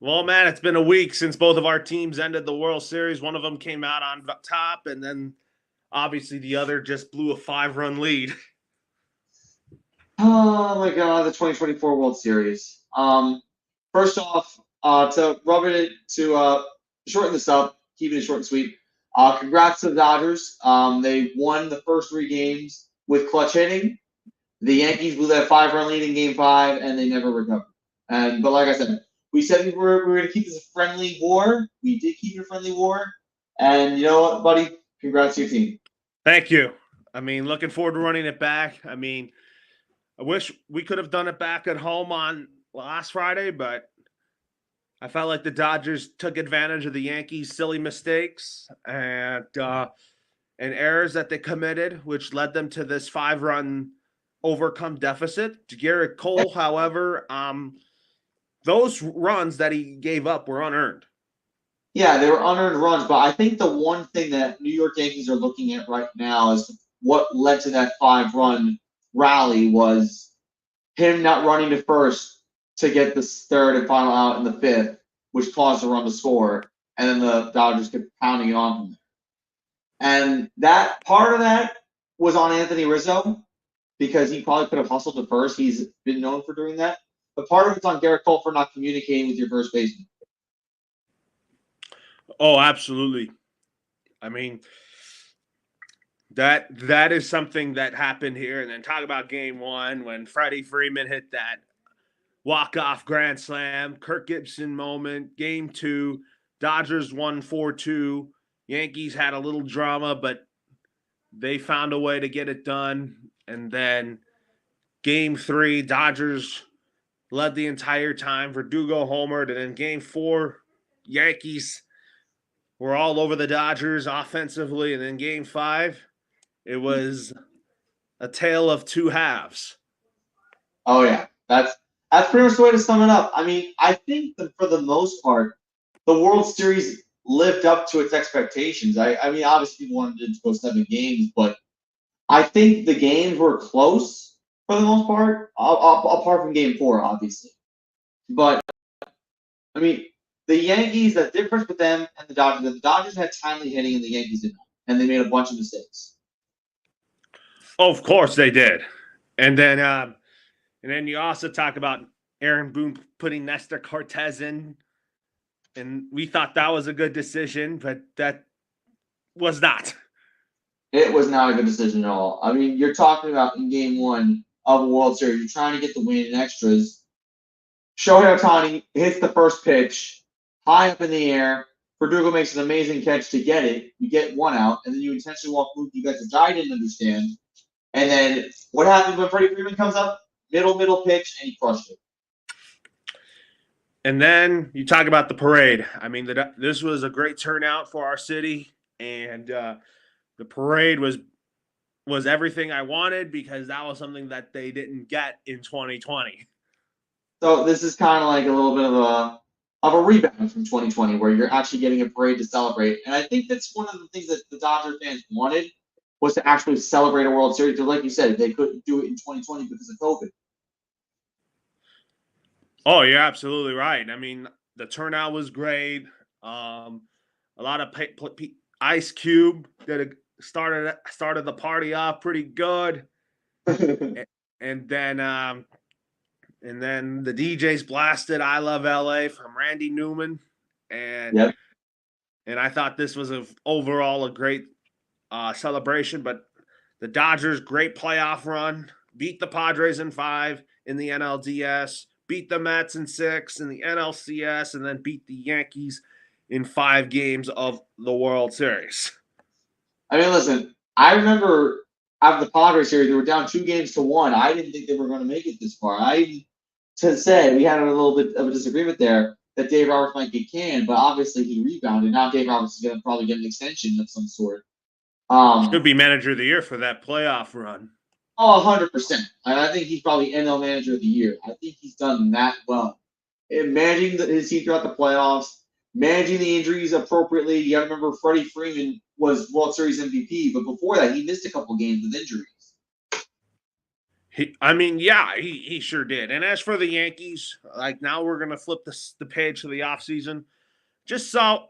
Well, man, it's been a week since both of our teams ended the World Series. One of them came out on top, and then obviously the other just blew a 5-run lead. Oh my God, the 2024 World Series. First off, to rub it to shorten this up, keeping it short and sweet. Congrats to the Dodgers. They won the first three games with clutch hitting. The Yankees blew that 5-run lead in Game 5, and they never recovered. But like I said, we said we were going to keep this a friendly war. We did keep it a friendly war, and you know what, buddy? Congrats to your team. Thank you. Looking forward to running it back. I wish we could have done it back at home on last Friday, but I felt like the Dodgers took advantage of the Yankees' silly mistakes and errors that they committed, which led them to this 5-run overcome deficit. Garrett Cole, however, those runs that he gave up were unearned. Yeah, they were unearned runs, but I think the one thing that New York Yankees are looking at right now is what led to that 5-run rally was him not running to first to get the third and final out in the fifth, which caused the run to score, and then the Dodgers kept pounding it on from there. And that part of that was on Anthony Rizzo because he probably could have hustled to first. He's been known for doing that. But part of it's on Garrett Cole for not communicating with your first baseman. Oh, absolutely. That is something that happened here. And then talk about game one when Freddie Freeman hit that walk-off grand slam, Kirk Gibson moment. Game two, Dodgers won 4-2. Yankees had a little drama, but they found a way to get it done. And then game three, Dodgers led the entire time. Verdugo homered. And then game four, Yankees were all over the Dodgers offensively. And then game five, it was a tale of two halves. Oh yeah, that's pretty much the way to sum it up. I think that for the most part, the World Series lived up to its expectations. Obviously people wanted it to go 7 games, but I think the games were close for the most part, apart from Game 4, obviously. But the Yankees, the difference with them and the Dodgers had timely hitting and the Yankees did not, and they made a bunch of mistakes. Oh, of course they did, and then you also talk about Aaron Boone putting Nestor Cortez in, and we thought that was a good decision, but that was not. It was not a good decision at all. You're talking about in Game 1 of a World Series, you're trying to get the win in extras. Shohei Ohtani hits the first pitch high up in the air. Verdugo makes an amazing catch to get it. You get one out, and then you intentionally walk Mookie Betts, which I didn't understand. And then what happens when Freddie Freeman comes up? Middle pitch, and he crushed it. And then you talk about the parade. This was a great turnout for our city, and the parade was everything I wanted because that was something that they didn't get in 2020. So this is kind of like a little bit of a rebound from 2020, where you're actually getting a parade to celebrate. And I think that's one of the things that the Dodger fans wanted was to actually celebrate a World Series. Because like you said, they couldn't do it in 2020 because of COVID. Oh, you're absolutely right. The turnout was great. A lot of Ice Cube started the party off pretty good, and then the DJs blasted "I Love LA" from Randy Newman, and yep. And I thought this was overall a great celebration. But the Dodgers, great playoff run, beat the Padres in 5 in the NLDS, beat the Mets in 6 in the NLCS, and then beat the Yankees in 5 games of the World Series. Listen, I remember after the Padres series, they were down 2-1. I didn't think they were going to make it this far. To say we had a little bit of a disagreement there that Dave Roberts might get canned, but obviously he rebounded. Now Dave Roberts is going to probably get an extension of some sort. Should be manager of the year for that playoff run. Oh, 100%. And I think he's probably NL manager of the year. I think he's done that well. And managing his team throughout the playoffs, managing the injuries appropriately. You got to remember Freddie Freeman was World Series MVP, but before that, he missed a couple games with injuries. He sure did. And as for the Yankees, like now we're gonna flip the page to the offseason. Just saw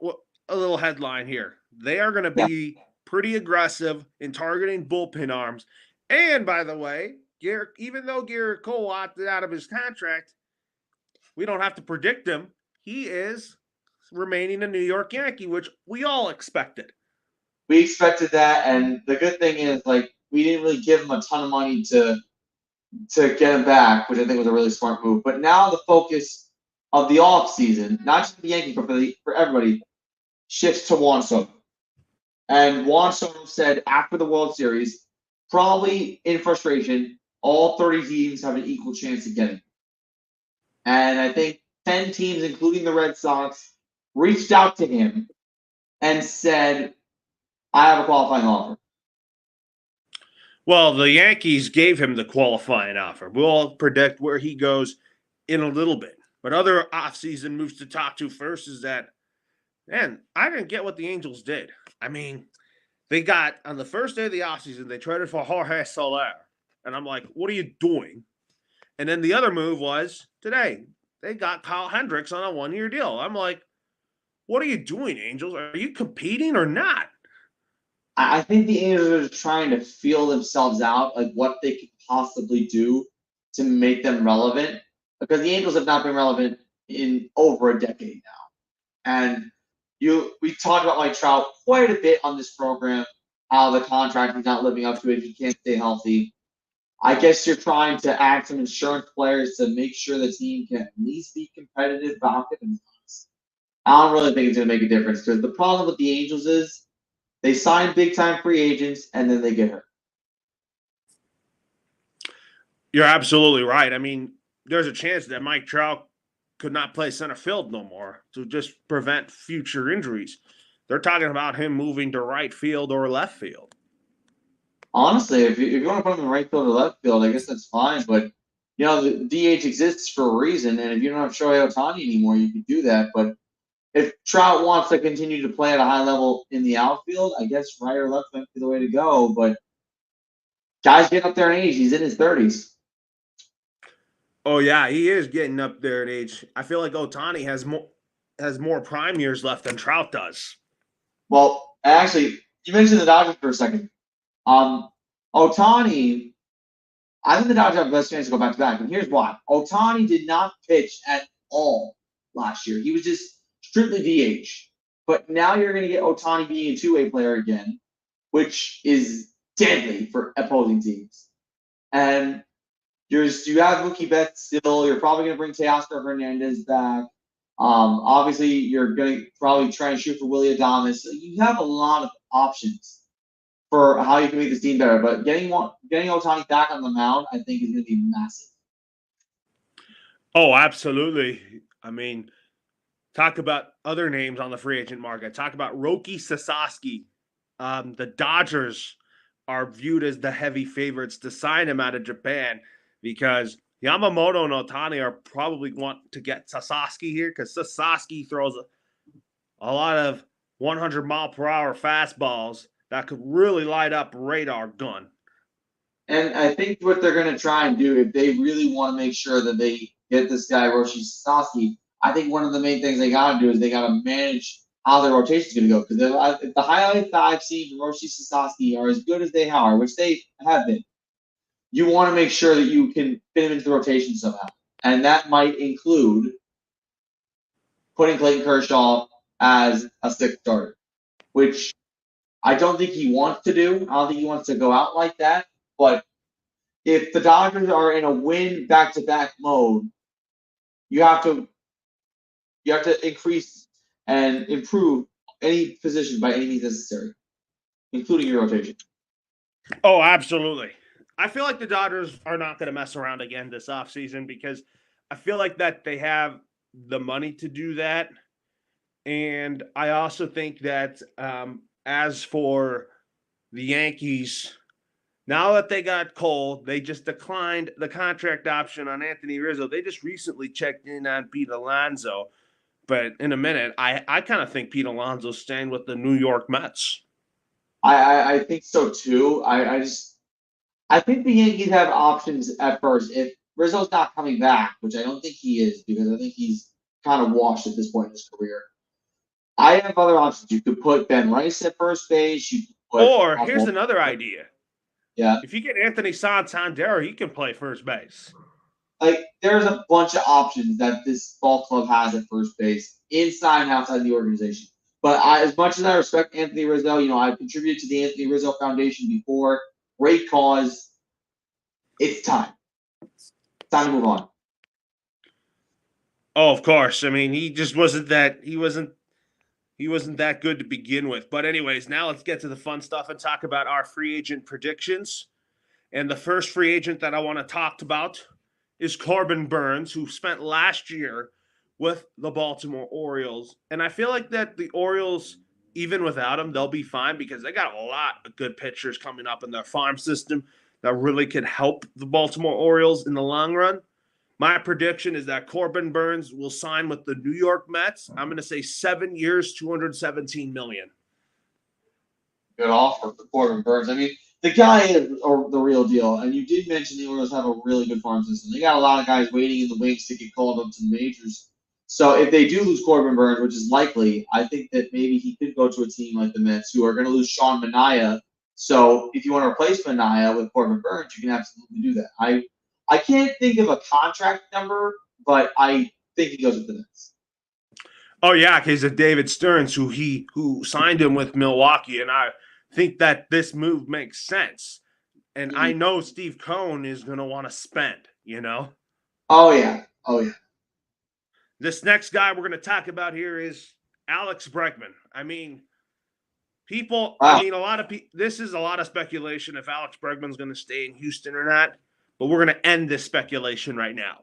a little headline here. They are going to Yeah, be pretty aggressive in targeting bullpen arms. And by the way, even though Garrett Cole opted out of his contract, we don't have to predict him. He is remaining a New York Yankee, which we all expected. we expected that, and the good thing is, like, we didn't really give him a ton of money to get him back, which I think was a really smart move. But now the focus of the off season, not just the Yankees, but for everybody, shifts to Juan Soto. And Juan Soto said after the World Series, probably in frustration, all 30 teams have an equal chance of getting. And I think 10 teams, including the Red Sox, reached out to him and said, I have a qualifying offer. Well, the Yankees gave him the qualifying offer. We'll predict where he goes in a little bit. But other offseason moves to talk to first is that, man, I didn't get what the Angels did. I mean, they got on the first day of the offseason, they traded for Jorge Soler. And I'm like, what are you doing? And then the other move was today, they got Kyle Hendricks on a 1 year deal. I'm like, what are you doing, Angels? Are you competing or not? I think the Angels are trying to feel themselves out, like what they could possibly do to make them relevant, because the Angels have not been relevant in over a decade now. And we talked about Mike Trout quite a bit on this program, how the contract is not living up to it if he can't stay healthy. I guess you're trying to add some insurance players to make sure the team can at least be competitive. But I don't really think it's going to make a difference because the problem with the Angels is they sign big time free agents and then they get hurt. You're absolutely right. I mean, there's a chance that Mike Trout could not play center field no more to just prevent future injuries. They're talking about him moving to right field or left field. Honestly, if you want to put him in right field or left field, I guess that's fine. But the DH exists for a reason, and if you don't have Shohei Ohtani anymore, you can do that. But if Trout wants to continue to play at a high level in the outfield, I guess right or left might be the way to go. But guy's getting up there in age; he's in his 30s. Oh yeah, he is getting up there in age. I feel like Otani has more prime years left than Trout does. Well, actually, you mentioned the Dodgers for a second. Um, Ohtani, I think the Dodgers have the best chance to go back to back, and here's why: Ohtani did not pitch at all last year. He was just strictly DH. But now you're going to get Ohtani being a two-way player again, which is deadly for opposing teams. And you have Mookie Betts still. You're probably going to bring Teoscar Hernandez back. Obviously, you're going to probably try and shoot for Willie Adames. So you have a lot of options for how you can make this team better. But getting Ohtani back on the mound, I think, is going to be massive. Oh, absolutely. I mean, talk about other names on the free agent market. Talk about Roki Sasaki. The Dodgers are viewed as the heavy favorites to sign him out of Japan because Yamamoto and Otani are probably want to get Sasaki here because Sasaki throws a lot of 100-mile-per-hour fastballs that could really light up a radar gun. And I think what they're going to try and do, if they really want to make sure that they get this guy, Roshi Sasaki, I think one of the main things they got to do is they got to manage how their rotation is going to go. Because if the highlights that I've seen from Roshi Sasaki are as good as they are, which they have been, you want to make sure that you can fit him into the rotation somehow. And that might include putting Clayton Kershaw as a sixth starter, which I don't think he wants to do. I don't think he wants to go out like that. But if the Dodgers are in a win back-to-back mode, you have to increase and improve any position by any means necessary, including your rotation. Oh, absolutely. I feel like the Dodgers are not going to mess around again this offseason because I feel like that they have the money to do that. And I also think that as for the Yankees, now that they got Cole, they just declined the contract option on Anthony Rizzo. They just recently checked in on Pete Alonso. But in a minute, I kind of think Pete Alonso's staying with the New York Mets. I think so too. I think the Yankees have options at first. If Rizzo's not coming back, which I don't think he is, because I think he's kind of washed at this point in his career. I have other options. You could put Ben Rice at first base. You could put Or here's another idea. yeah. If you get Anthony Santander, he can play first base. Like there's a bunch of options that this ball club has at first base, inside and outside the organization. But as much as I respect Anthony Rizzo, I've contributed to the Anthony Rizzo Foundation before. Great cause. It's time. It's time to move on. Oh, of course. I mean, he just wasn't that. He wasn't that good to begin with. But anyways, now let's get to the fun stuff and talk about our free agent predictions. And the first free agent that I want to talk about is Corbin Burns, who spent last year with the Baltimore Orioles. And I feel like that the Orioles, even without him, they'll be fine because they got a lot of good pitchers coming up in their farm system that really could help the Baltimore Orioles in the long run. My prediction is that Corbin Burns will sign with the New York Mets. I'm going to say 7 years, $217 million. Good offer for Corbin Burns. I mean, the guy is the real deal. And you did mention the Orioles have a really good farm system. They got a lot of guys waiting in the wings to get called up to the majors. So if they do lose Corbin Burns, which is likely, I think that maybe he could go to a team like the Mets, who are going to lose Sean Manaea. So if you want to replace Manaea with Corbin Burns, you can absolutely do that. I can't think of a contract number, but I think he goes with the Mets. Oh yeah, because of David Stearns, who signed him with Milwaukee, and I think that this move makes sense. And I know Steve Cohen is going to want to spend. Oh yeah, oh yeah. This next guy we're going to talk about here is Alex Bregman. I mean, Wow. a lot of people. This is a lot of speculation if Alex Bregman's going to stay in Houston or not. But we're going to end this speculation right now.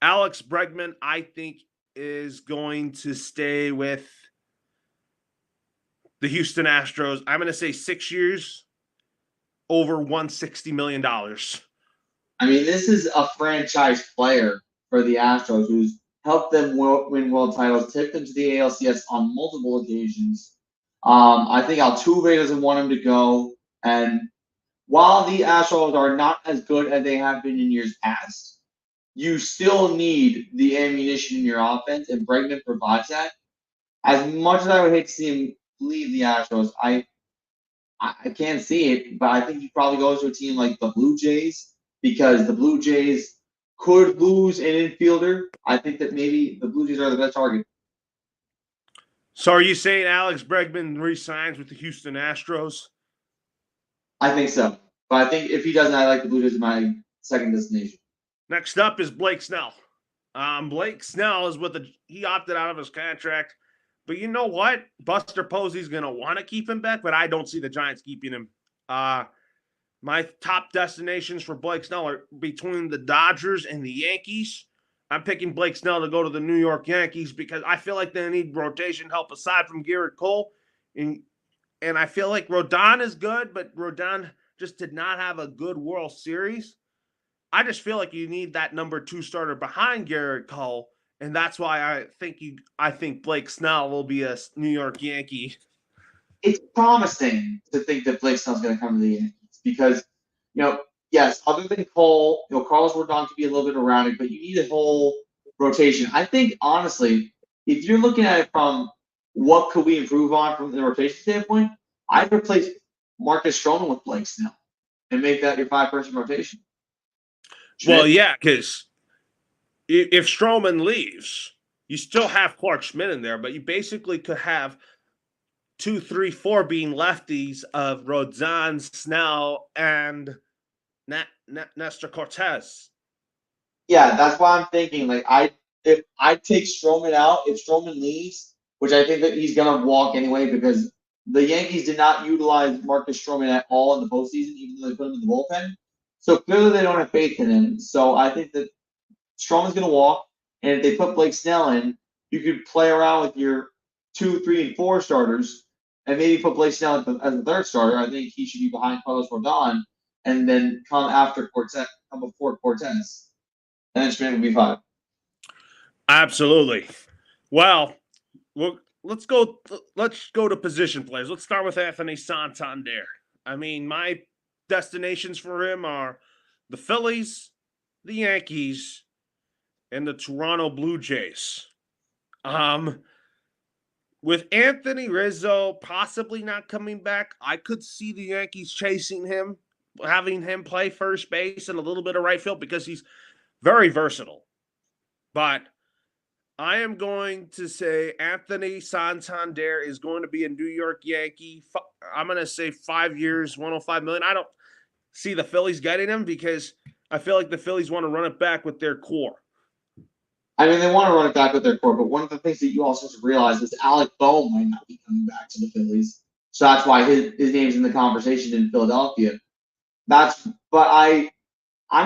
Alex Bregman, I think, is going to stay with the Houston Astros. I'm going to say 6 years, over $160 million. I mean, this is a franchise player for the Astros who's helped them win world titles, tipped them to the ALCS on multiple occasions. I think Altuve doesn't want him to go. And while the Astros are not as good as they have been in years past, you still need the ammunition in your offense, and Bregman provides that. As much as I would hate to see him leave the Astros, I can't see it, but I think he probably goes to a team like the Blue Jays because the Blue Jays could lose an infielder. I think that maybe the Blue Jays are the best target. So are you saying Alex Bregman re-signs with the Houston Astros? I think so. But I think if he doesn't, I like the Blue Jays as my second destination. Next up is Blake Snell. Blake Snell is he opted out of his contract. But you know what? Buster Posey's going to want to keep him back, but I don't see the Giants keeping him. My top destinations for Blake Snell are between the Dodgers and the Yankees. I'm picking Blake Snell to go to the New York Yankees because I feel like they need rotation help aside from Garrett Cole. And I feel like Rodon is good, but Rodon just did not have a good World Series. I just feel like you need that number 2 starter behind Garrett Cole, and that's why I think Blake Snell will be a New York Yankee. It's promising to think that Blake Snell's going to come to the Yankees because, yes, other than Cole, Carlos Rodon could be a little bit erratic, but you need a whole rotation. I think, honestly, if you're looking at it from what could we improve on from the rotation standpoint, I'd replace Marcus Stroman with Blake Snell and make that your 5-person rotation. Well, yeah, because if Stroman leaves, you still have Clark Schmidt in there, but you basically could have 2, 3, 4 being lefties of Rodon, Snell, and Nestor Cortez. Yeah, that's why I'm thinking. If I take Stroman out, if Stroman leaves, which I think that he's gonna walk anyway, because the Yankees did not utilize Marcus Stroman at all in the postseason, even though they put him in the bullpen. So clearly they don't have faith in him. So I think that Stroman's gonna walk, and if they put Blake Snell in, you could play around with your 2, 3, and 4 starters, and maybe put Blake Snell as the third starter. I think he should be behind Carlos Rodon, and then come before Cortez. And then Schmidt would be fine. Absolutely. Well, let's go to position players. Let's start with Anthony Santander. I mean, my destinations for him are the Phillies, the Yankees, and the Toronto Blue Jays. Um, with Anthony Rizzo possibly not coming back, I could see the Yankees chasing him, having him play first base and a little bit of right field because he's very versatile. But I am going to say Anthony Santander is going to be a New York Yankee. I'm going to say 5 years, 105 million. I don't see the Phillies getting him because I feel like the Phillies want to run it back with their core. I mean, they want to run it back with their core, but one of the things that you also have to realize is Alec Bohm might not be coming back to the Phillies. So that's why his name's in the conversation in Philadelphia. I'm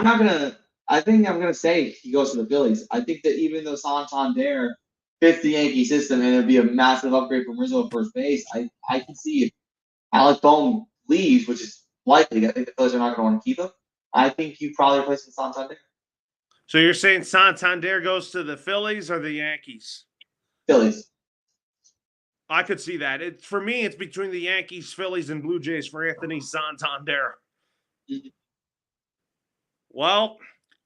not gonna. I think I'm gonna say he goes to the Phillies. I think that even though Santander fits the Yankee system and it'd be a massive upgrade from Rizzo at first base, I can see if Alec Bohm leaves, which is likely. I think the Phillies are not going to want to keep him. I think you probably replace him with Santander. So you're saying Santander goes to the Phillies or the Yankees? Phillies. I could see that. For me, it's between the Yankees, Phillies, and Blue Jays for Anthony Santander. Mm-hmm. Well,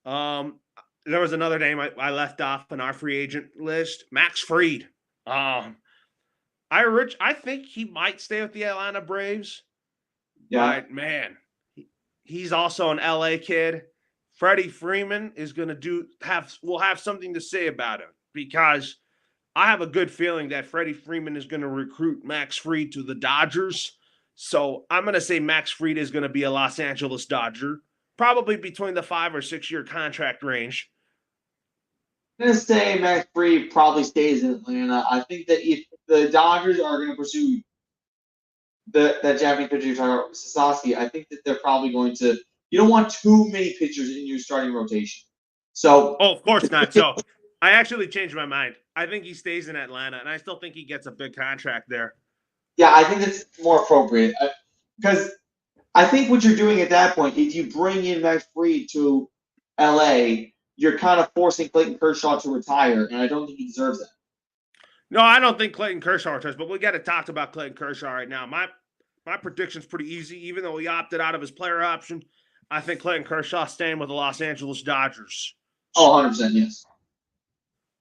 there was another name I left off on our free agent list, Max Fried. I think he might stay with the Atlanta Braves. Yeah. But man, he's also an LA kid. Freddie Freeman is going to will have something to say about him because I have a good feeling that Freddie Freeman is going to recruit Max Fried to the Dodgers. So I'm going to say Max Fried is going to be a Los Angeles Dodger, probably between the 5 or 6 year contract range. I'm going to say Max Fried probably stays in Atlanta. I think that if the Dodgers are going to pursue that Japanese pitcher you're talking about, Sasaki, I think that they're probably going to. You don't want too many pitchers in your starting rotation. So, of course not. So I actually changed my mind. I think he stays in Atlanta, and I still think he gets a big contract there. yeah, I think that's more appropriate because I think what you're doing at that point, if you bring in Max Fried to LA, you're kind of forcing Clayton Kershaw to retire, and I don't think he deserves that. No, I don't think Clayton Kershaw retires, but we got to talk about Clayton Kershaw right now. My prediction's pretty easy. Even though he opted out of his player option, I think Clayton Kershaw staying with the Los Angeles Dodgers. Oh, 100%, yes.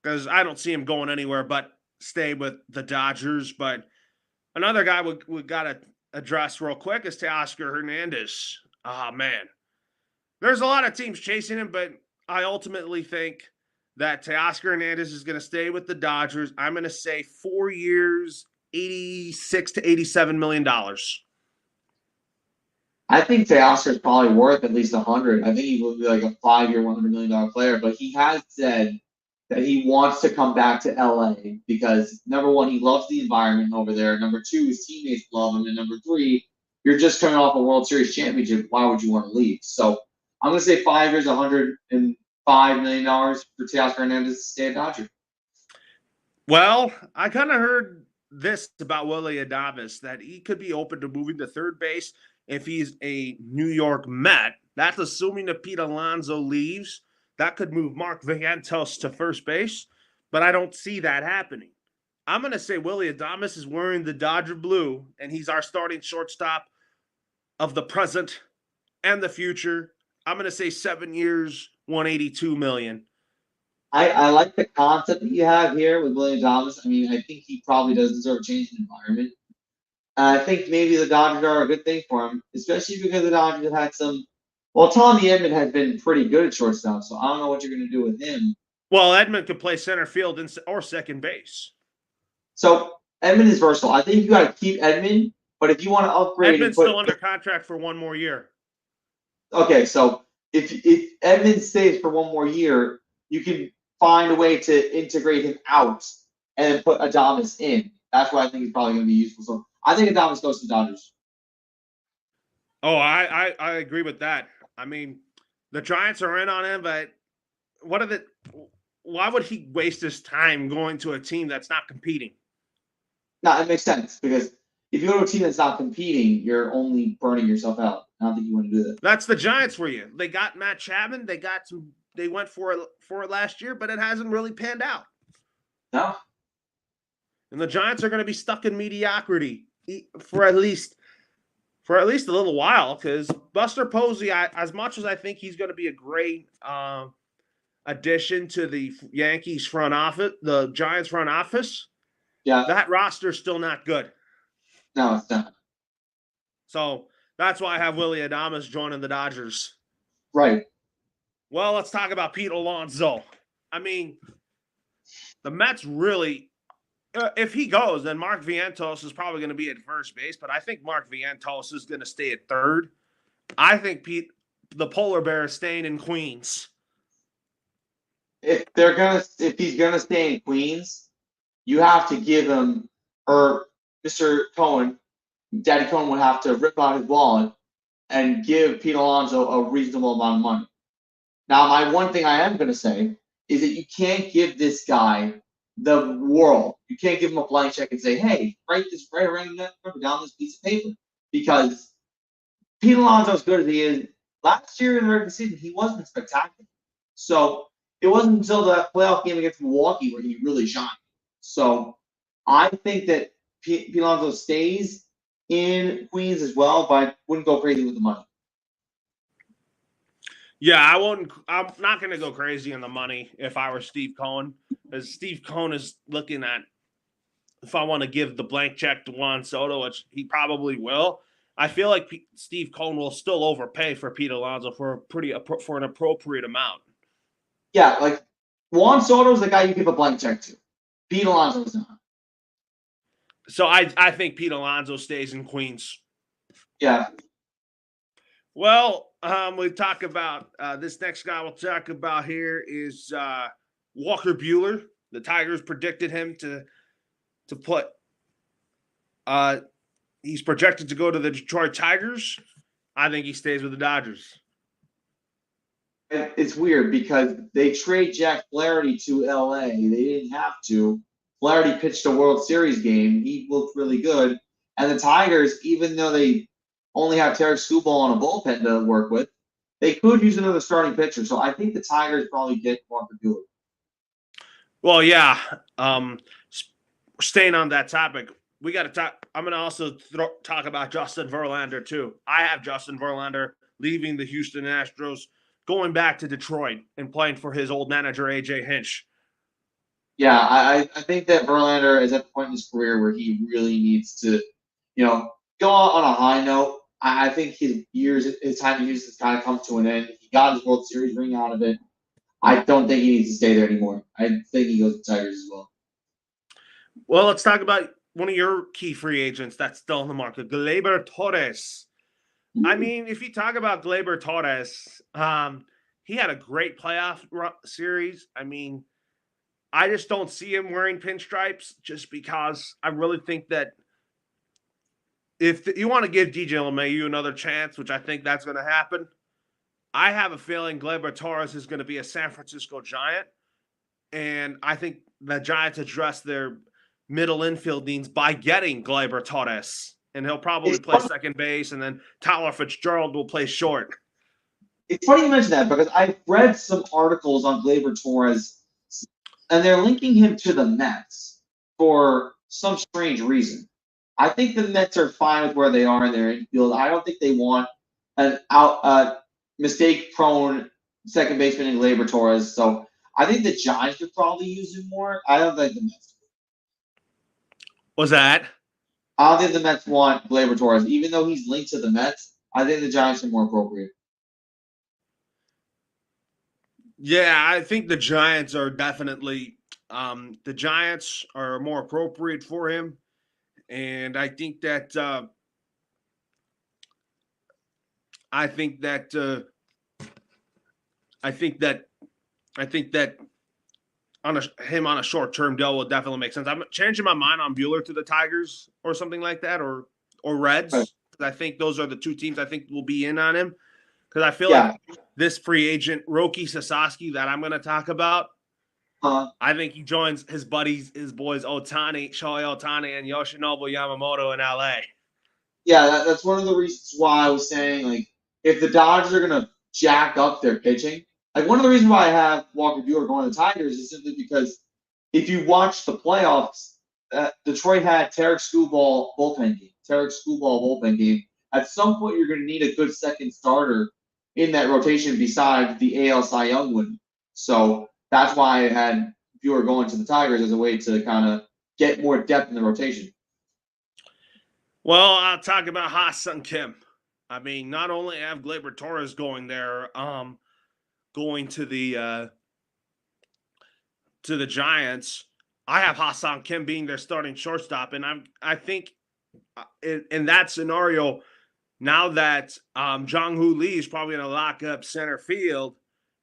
Because I don't see him going anywhere but stay with the Dodgers. But another guy we got to address real quick is Teoscar Hernandez. Oh, man. There's a lot of teams chasing him, but I ultimately think that Teoscar Hernandez is going to stay with the Dodgers. I'm going to say 4 years, $86 to $87 million. I think Teoscar is probably worth at least 100. I think he will be like a 5-year, $100 million player, but he has said that he wants to come back to LA because number one, he loves the environment over there. Number two, his teammates love him, and number three, you're just coming off a World Series championship. Why would you want to leave? So I'm going to say 5 years, $105 million for Teoscar Hernandez to stay at Dodger. Well, I kind of heard this about Willie Adames, that he could be open to moving to third base if he's a New York Met. That's assuming that Pete Alonso leaves. That could move Mark Vientos to first base, but I don't see that happening. I'm going to say Willie Adames is wearing the Dodger blue, and he's our starting shortstop of the present and the future. I'm going to say 7 years, $182 million. I like the concept that you have here with William Thomas. I mean, I think he probably does deserve a change in environment. I think maybe the Dodgers are a good thing for him, especially because the Dodgers have had some. Well, Tommy Edman has been pretty good at shortstop, so I don't know what you're going to do with him. Well, Edman could play center field or second base. So Edman is versatile. I think you got to keep Edman, but if you want to upgrade, Edman's still under contract for 1 more year. Okay, so if Edman stays for 1 more year, you can find a way to integrate him out and then put Adames in. That's what I think is probably going to be useful. So I think Adames goes to the Dodgers. Oh, I agree with that. I mean, the Giants are in on him, but why would he waste his time going to a team that's not competing? No, it makes sense because if you go to a team that's not competing, you're only burning yourself out. I don't think you want to do that. That's the Giants for you. They got Matt Chapman. They went for it last year, but it hasn't really panned out. No. And the Giants are going to be stuck in mediocrity for at least for at least a little while, because Buster Posey, as much as I think he's going to be a great addition to the Yankees front office, the Giants front office, Yeah, that roster's still not good. no, it's not. So that's why I have Willie Adames joining the Dodgers. Right. Well, let's talk about Pete Alonso. I mean, the Mets really, if he goes, then Mark Vientos is probably going to be at first base, but I think Mark Vientos is going to stay at third. I think the polar bear is staying in Queens. If he's gonna stay in Queens, you have to give him, or Mr. Cohen, Daddy Cohen would have to rip out his wallet and give Pete Alonso a reasonable amount of money. Now, my one thing I am going to say is that you can't give this guy the world. You can't give him a blank check and say, hey, write down this piece of paper. Because Pete Alonso, as good as he is, last year in the regular season, he wasn't spectacular. So it wasn't until that playoff game against Milwaukee where he really shined. So I think that Pete Alonso stays in Queens as well, but I wouldn't go crazy with the money. Yeah, I'm not going to go crazy on the money if I were Steve Cohen, because Steve Cohen is looking at, if I want to give the blank check to Juan Soto, which he probably will. I feel like Steve Cohen will still overpay for Pete Alonso for an appropriate amount. Yeah, like Juan Soto is the guy you give a blank check to. Pete Alonso is not. So I think Pete Alonso stays in Queens. Yeah. Well, we talk about this next guy we'll talk about here is Walker Buehler. The Tigers predicted him to put. He's projected to go to the Detroit Tigers. I think he stays with the Dodgers. It's weird because they trade Jack Flaherty to LA. They didn't have to. Flaherty pitched a World Series game. He looked really good. And the Tigers, even though they only have Tarek Skubal on a bullpen to work with, they could use another starting pitcher. So I think the Tigers probably get Walker Buehler. Well, yeah. Staying on that topic, we got to talk. I'm going to also talk about Justin Verlander, too. I have Justin Verlander leaving the Houston Astros, going back to Detroit and playing for his old manager, A.J. Hinch. Yeah, I think that Verlander is at the point in his career where he really needs to, go out on a high note. I think his time to use has kind of come to an end. He got his World Series ring out of it. I don't think he needs to stay there anymore. I think he goes to Tigers as well. Well, let's talk about one of your key free agents that's still in the market, Gleyber Torres. I mean, if you talk about Gleyber Torres, he had a great playoff series. I mean, I just don't see him wearing pinstripes just because I really think that if you want to give DJ LeMahieu another chance, which I think that's going to happen, I have a feeling Gleyber Torres is going to be a San Francisco Giant. And I think the Giants address their middle infield needs by getting Gleyber Torres. And he'll probably play second base, and then Tyler Fitzgerald will play short. It's funny you mention that because I've read some articles on Gleyber Torres, and they're linking him to the Mets for some strange reason. I think the Mets are fine with where they are in their infield. I don't think they want an mistake-prone second baseman in Gleyber Torres. So I think the Giants could probably use him more. I don't think the Mets do. What's that? I don't think the Mets want Gleyber Torres. Even though he's linked to the Mets, I think the Giants are more appropriate. Yeah, I think the Giants are definitely the Giants are more appropriate for him. And I think that I think that on a short-term deal will definitely make sense. I'm changing my mind on Buehler to the Tigers or something like that, or Reds. Because I think those are the two teams I think will be in on him. Because I feel like this free agent, Roki Sasaki, that I'm going to talk about, I think he joins his buddies, his boys Shohei Ohtani, and Yoshinobu Yamamoto in LA. Yeah, that's one of the reasons why I was saying, like, if the Dodgers are going to jack up their pitching, like, one of the reasons why I have Walker Buehler going to the Tigers is simply because if you watch the playoffs, Detroit had Tarek Skubal bullpen game, at some point you're going to need a good second starter in that rotation besides the AL Cy Young win. So that's why I had Buehler going to the Tigers as a way to kind of get more depth in the rotation. Well, I'll talk about Ha-Seong Kim. I mean, not only have Gleyber Torres going there, going to the Giants, I have Ha-Seong Kim being their starting shortstop, and I think in that scenario, now that Jung-Hoo Lee is probably going to lock up center field,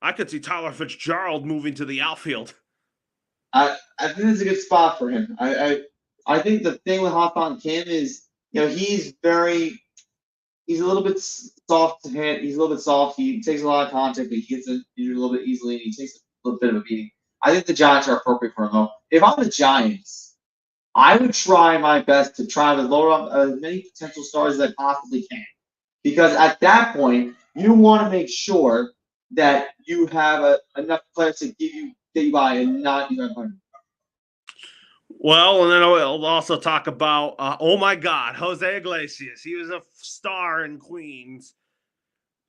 I could see Tyler Fitzgerald moving to the outfield. I think it's a good spot for him. I think the thing with Ha-Seong Kim is, he's a little bit soft to hit. He's a little bit soft. He takes a lot of contact, but he gets injured a little bit easily, and he takes a little bit of a beating. I think the Giants are appropriate for him, though. If I'm the Giants, I would try my best to try to load up as many potential stars as I possibly can. Because at that point, you want to make sure that you have enough players to get you by and not you have 100. Well, and then we'll also talk about, oh my God, Jose Iglesias. He was a star in Queens.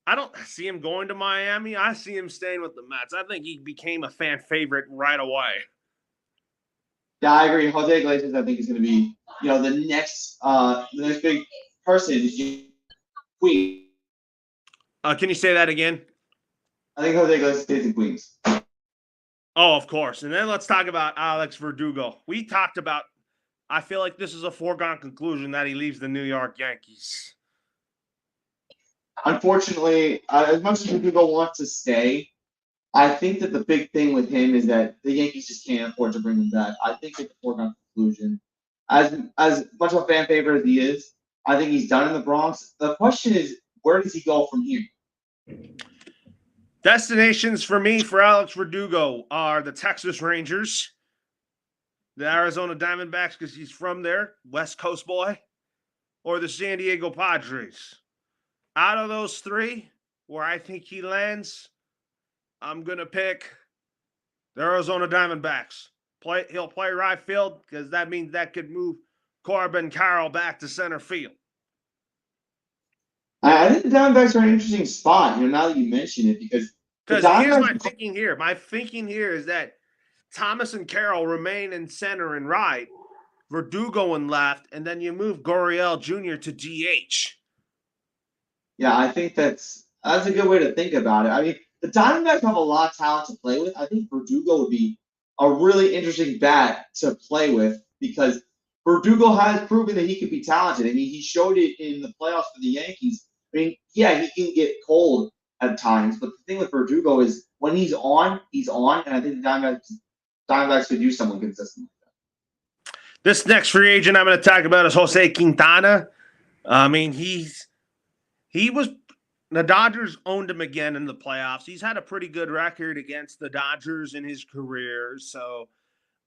I don't see him going to Miami. I see him staying with the Mets. I think he became a fan favorite right away. Yeah, I agree. Jose Iglesias, I think, is going to be, the next big person is Queens. Can you say that again? I think Jose Iglesias stays in Queens. Oh, of course. And then let's talk about Alex Verdugo. We talked about, I feel like this is a foregone conclusion that he leaves the New York Yankees. Unfortunately, as much as Verdugo wants to stay, I think that the big thing with him is that the Yankees just can't afford to bring him back. I think it's a foregone conclusion. As much of a fan favorite as he is, I think he's done in the Bronx. The question is, where does he go from here? Destinations for me for Alex Verdugo are the Texas Rangers, the Arizona Diamondbacks because he's from there, West Coast boy, or the San Diego Padres. Out of those three, where I think he lands, I'm going to pick the Arizona Diamondbacks. He'll play right field because that means that could move Corbin Carroll back to center field. I think the Diamondbacks are an interesting spot, now that you mention it, because here's my thinking here. My thinking here is that Thomas and Carroll remain in center and right, Verdugo in left, and then you move Gurriel Jr. to DH. Yeah, I think that's a good way to think about it. I mean, the Diamondbacks have a lot of talent to play with. I think Verdugo would be a really interesting bat to play with because Verdugo has proven that he can be talented. I mean, he showed it in the playoffs for the Yankees. I mean, yeah, he can get cold at times, but the thing with Verdugo is when he's on, and I think the Diamondbacks could use someone consistent like that. This next free agent I'm going to talk about is Jose Quintana. I mean, the Dodgers owned him again in the playoffs. He's had a pretty good record against the Dodgers in his career. So,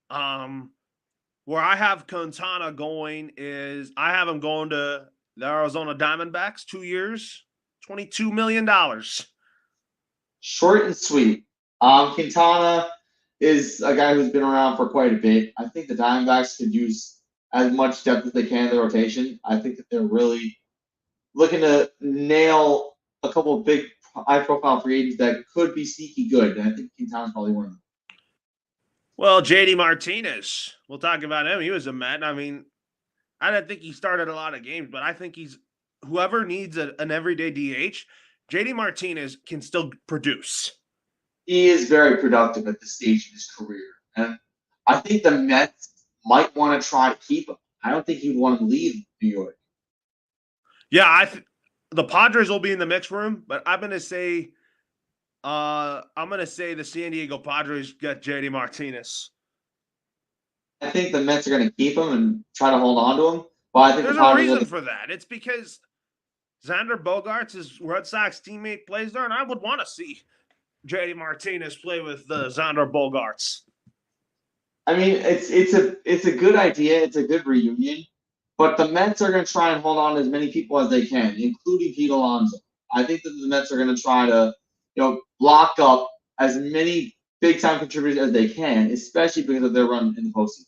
where I have Quintana going is I have him going to the Arizona Diamondbacks, 2 years, $22 million. Short and sweet. Quintana is a guy who's been around for quite a bit. I think the Diamondbacks could use as much depth as they can in the rotation. I think that they're really looking to nail a couple of big high-profile free agents that could be sneaky good. And I think Quintana's probably one of them. Well, JD Martinez, we'll talk about him. He was a Met. I mean, I didn't think he started a lot of games, but I think he's whoever needs an everyday DH, JD Martinez can still produce. He is very productive at this stage of his career. And I think the Mets might want to try to keep him. I don't think he'd want to leave New York. Yeah, the Padres will be in the mix for him, but I'm gonna say the San Diego Padres got JD Martinez. I think the Mets are going to keep him and try to hold on to him. But I think there's a reason for that. It's because Xander Bogaerts, his Red Sox teammate, plays there, and I would want to see JD Martinez play with Xander Bogaerts. I mean, it's a good idea. It's a good reunion. But the Mets are going to try and hold on to as many people as they can, including Pete Alonso. I think that the Mets are going to try to, lock up as many big-time contributors as they can, especially because of their run in the postseason.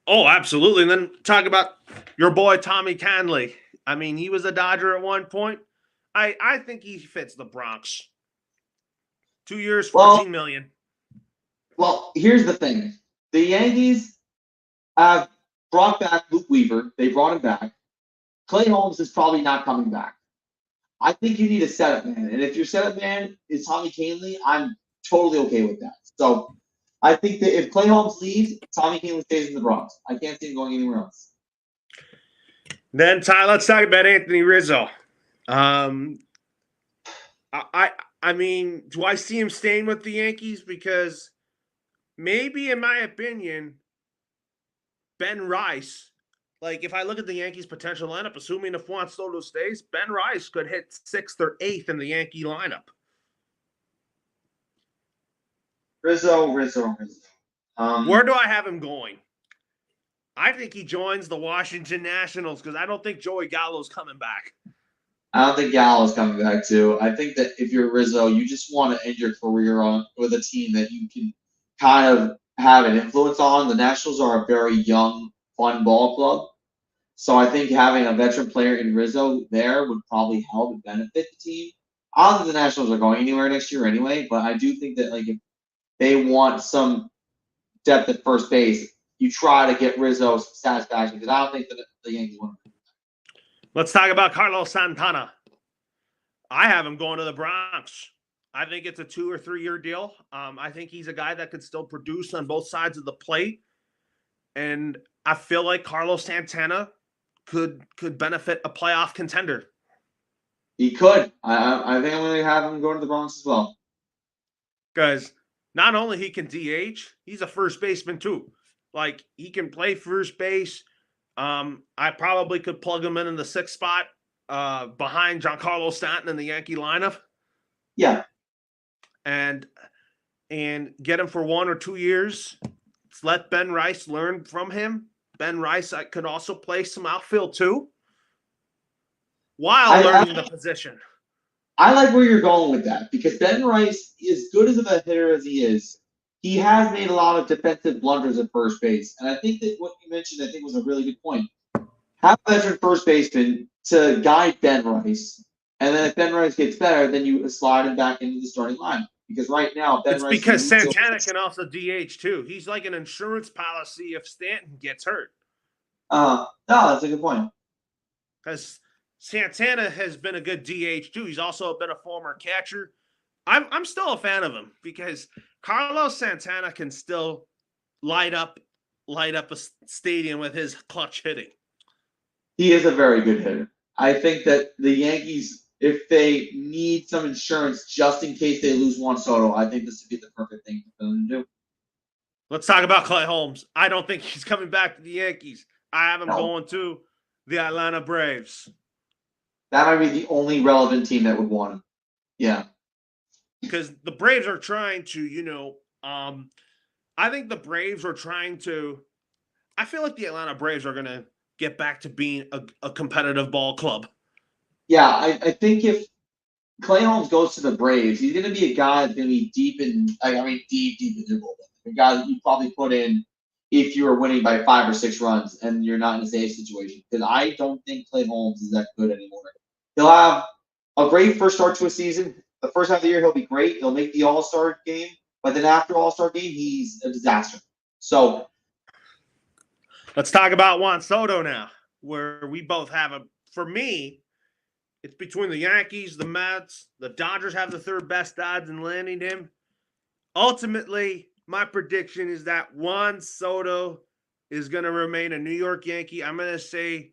Oh, absolutely. And then talk about your boy Tommy Kahnle. I mean, he was a Dodger at one point. I think he fits the Bronx. 2 years, Well, 14 million. well, here's the thing: the Yankees have brought back Luke Weaver. They brought him back. Clay Holmes is probably not coming back. I think you need a setup man, and if your setup man is Tommy Kahnle, I'm totally okay with that. So I think that if Clay Holmes leaves, Tommy Kahnle stays in the Bronx. I can't see him going anywhere else. Then, Ty, let's talk about Anthony Rizzo. Um, I mean, do I see him staying with the Yankees? Because maybe, in my opinion, Ben Rice, like if I look at the Yankees' potential lineup, assuming if Juan Soto stays, Ben Rice could hit 6th or 8th in the Yankee lineup. Rizzo. Where do I have him going? I think he joins the Washington Nationals because I don't think Joey Gallo's coming back. I don't think Gallo's coming back too. I think that if you're Rizzo, you just want to end your career on with a team that you can kind of have an influence on. The Nationals are a very young, fun ball club. So I think having a veteran player in Rizzo there would probably help and benefit the team. I don't think the Nationals are going anywhere next year anyway, but I do think that like if they want some depth at first base, you try to get Rizzo satisfaction because I don't think that the Yankees want to. Let's talk about Carlos Santana. I have him going to the Bronx. I think it's a 2 or 3 year deal. I think he's a guy that could still produce on both sides of the plate, and I feel like Carlos Santana could benefit a playoff contender. He could. I think I'm going to have him go to the Bronx as well. Because not only he can DH, he's a first baseman too. Like he can play first base. I probably could plug him in the 6th spot behind Giancarlo Stanton in the Yankee lineup. Yeah. And get him for 1 or 2 years. Let's let Ben Rice learn from him. Ben Rice could also play some outfield too while learning the position. I like where you're going with that because Ben Rice, as good as a hitter as he is, he has made a lot of defensive blunders at first base. And I think that what you mentioned, I think, was a really good point. Have a veteran first baseman to guide Ben Rice. And then if Ben Rice gets better, then you slide him back into the starting lineup. Because right now, Ben it's Rice because Santana can also DH too. He's like an insurance policy if Stanton gets hurt. No, that's a good point. Because Santana has been a good DH too. He's also been a former catcher. I'm still a fan of him because Carlos Santana can still light up a stadium with his clutch hitting. He is a very good hitter. I think that the Yankees, if they need some insurance just in case they lose Juan Soto, I think this would be the perfect thing for them to do. Let's talk about Clay Holmes. I don't think he's coming back to the Yankees. I have him going to the Atlanta Braves. That might be the only relevant team that would want him. Yeah. Because the Braves are trying to, I think the Braves are trying to. I feel like the Atlanta Braves are going to get back to being a competitive ball club. Yeah, I think if Clay Holmes goes to the Braves, he's going to be a guy that's going to be deep in their bullpen. A guy that you probably put in if you were winning by 5 or 6 runs and you're not in a safe situation. Because I don't think Clay Holmes is that good anymore. He'll have a great first start to a season. The first half of the year, he'll be great. He'll make the All-Star game. But then after All-Star game, he's a disaster. So let's talk about Juan Soto now, where we both have for me, it's between the Yankees, the Mets, the Dodgers have the 3rd best odds in landing him. Ultimately, my prediction is that Juan Soto is going to remain a New York Yankee. I'm going to say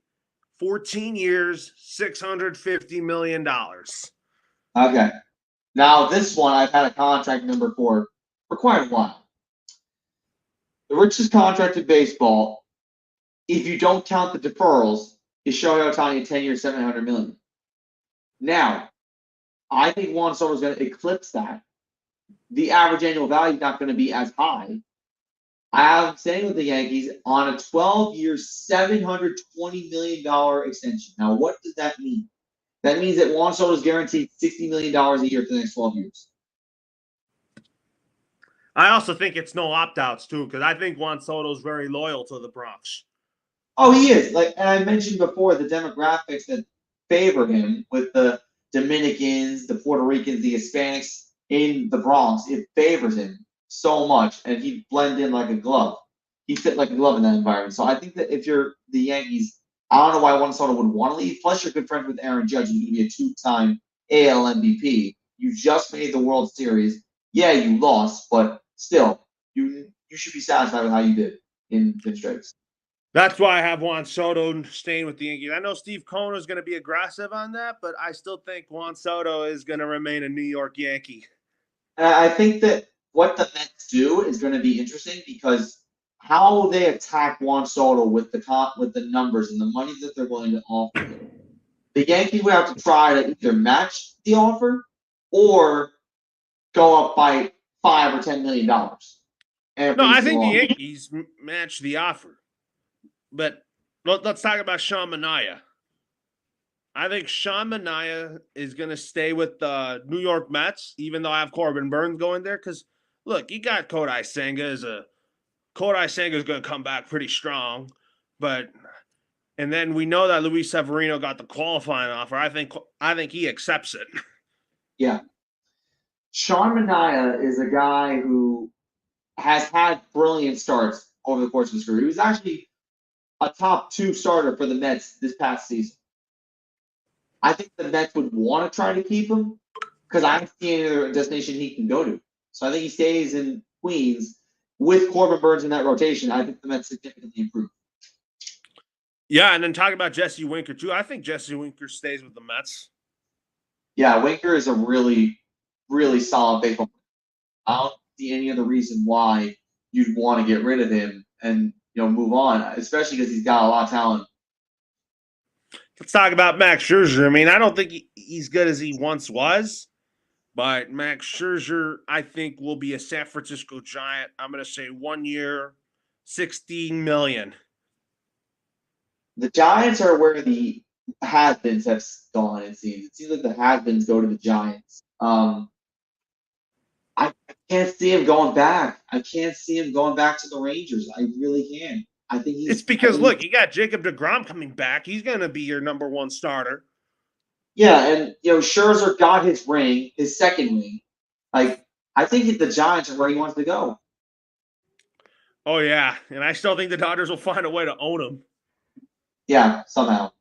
14 years, $650 million. Okay. Now, this one, I've had a contract number for quite a while. The richest contract in baseball, if you don't count the deferrals, is Shohei Ohtani 10 years, $700 million. Now, I think Juan Soto is going to eclipse that. The average annual value is not going to be as high. I'm staying with the Yankees on a 12-year, $720 million extension. Now, what does that mean? That means that Juan Soto is guaranteed $60 million a year for the next 12 years. I also think it's no opt-outs, too, because I think Juan Soto is very loyal to the Bronx. Oh, he is. Like, and I mentioned before, the demographics that favor him with the Dominicans, the Puerto Ricans, the Hispanics in the Bronx, it favors him so much, and he'd blend in like a glove. He fit like a glove in that environment. So I think that if you're the Yankees, I don't know why Juan Soto would want to leave. Plus, you're good friends with Aaron Judge, who's going to be a two-time AL MVP. You just made the World Series. Yeah, you lost, but still, you should be satisfied with how you did in pinstripes. That's why I have Juan Soto staying with the Yankees. I know Steve Cohen is going to be aggressive on that, but I still think Juan Soto is going to remain a New York Yankee. I think that what the Mets do is going to be interesting because how they attack Juan Soto with the numbers and the money that they're willing to offer him. The Yankees would have to try to either match the offer or go up by $5 or $10 million No, every I think single the offer. Yankees match the offer. But let's talk about Sean Manaea. I think Sean Manaea is going to stay with the New York Mets, even though I have Corbin Burns going there. Because look, you got Kodai Senga Kodai Senga is going to come back pretty strong, but and then we know that Luis Severino got the qualifying offer. I think he accepts it. Yeah. Sean Manaea is a guy who has had brilliant starts over the course of his career. He was actually a top two starter for the Mets this past season. I think the Mets would want to try to keep him because I don't see any other destination he can go to. So I think he stays in Queens with Corbin Burns in that rotation. I think the Mets significantly improve. Yeah, and then talking about Jesse Winker too. I think Jesse Winker stays with the Mets. Yeah, Winker is a really, really solid baseball player. I don't see any other reason why you'd want to get rid of him and move on, especially because he's got a lot of talent. Let's talk about Max Scherzer. I mean, I don't think he's good as he once was, but Max Scherzer, I think, will be a San Francisco Giant. I'm going to say 1 year, 16 million. The Giants are where the has-beens have gone. It seems like the has-beens go to the Giants. I can't see him going back. I can't see him going back to the Rangers. I really can't. I think It's he's. I because think. look, you got Jacob DeGrom coming back. He's going to be your number one starter. Yeah, and Scherzer got his ring, his second ring. Like I think the Giants are where he wants to go. Oh yeah, and I still think the Dodgers will find a way to own him. Yeah, somehow.